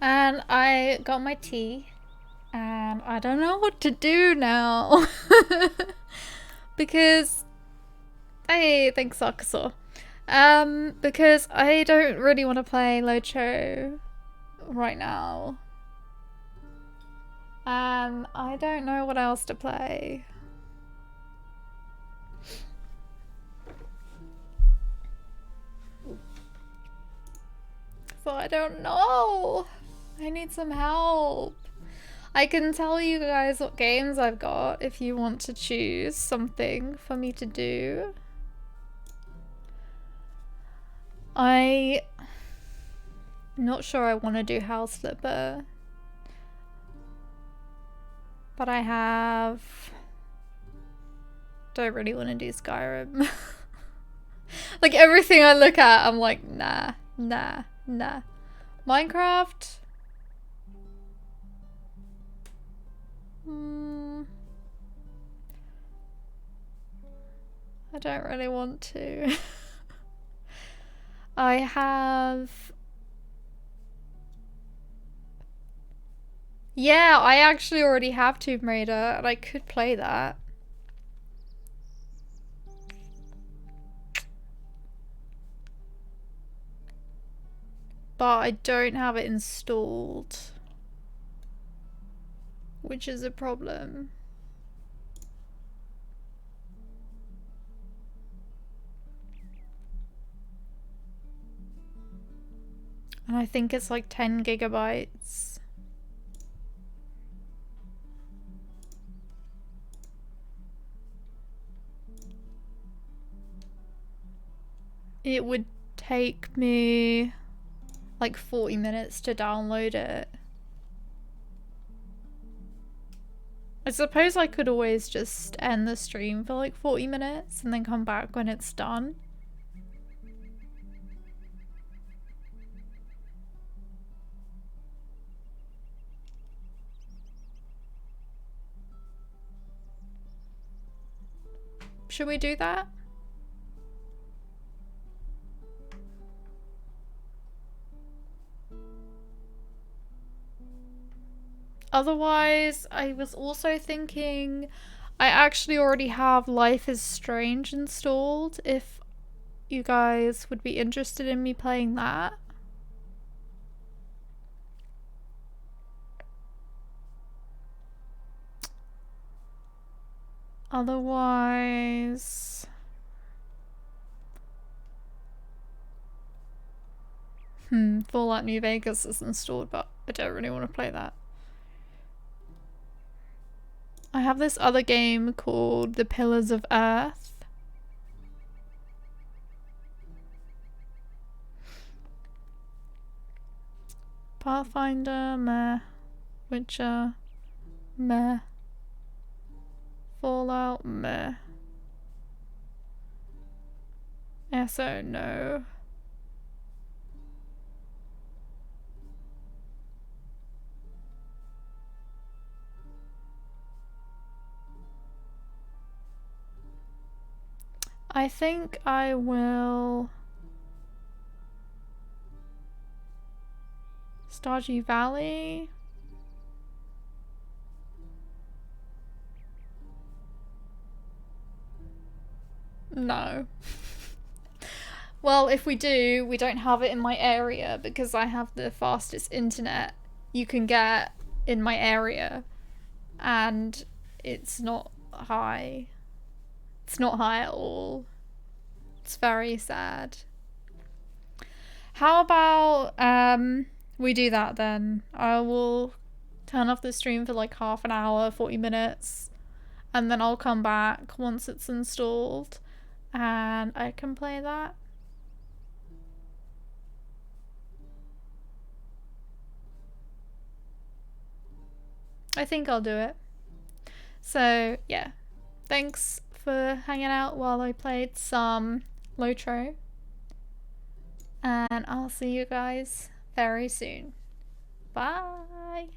And I got my tea. And I don't know what to do now. Because... Hey, thanks, Arkasaur. Because I don't really want to play Locho right now. And I don't know what else to play. So I don't know. I need some help. I can tell you guys what games I've got if you want to choose something for me to do. I'm not sure I want to do House Flipper. But I don't really want to do Skyrim. Like everything I look at, I'm like, nah. Minecraft? I don't really want to. I have... Yeah, I actually already have Tomb Raider and I could play that. But I don't have it installed. Which is a problem. And I think it's like 10 gigabytes. It would take me like 40 minutes to download it. I suppose I could always just end the stream for like 40 minutes and then come back when it's done. Should we do that? Otherwise, I was also thinking I actually already have Life is Strange installed, if you guys would be interested in me playing that. Otherwise... Fallout New Vegas is installed, but I don't really want to play that. I have this other game called The Pillars of Earth. Pathfinder, meh. Witcher, meh. Fallout, meh. SO, no. I think I will... Stardew Valley? No. Well, if we do, we don't have it in my area because I have the fastest internet you can get in my area. And it's not high. It's not high at all. It's very sad. How about we do that then? I will turn off the stream for like half an hour, 40 minutes, and then I'll come back once it's installed and I can play that. I think I'll do it. So yeah, thanks for hanging out while I played some Lotro, and I'll see you guys very soon. Bye.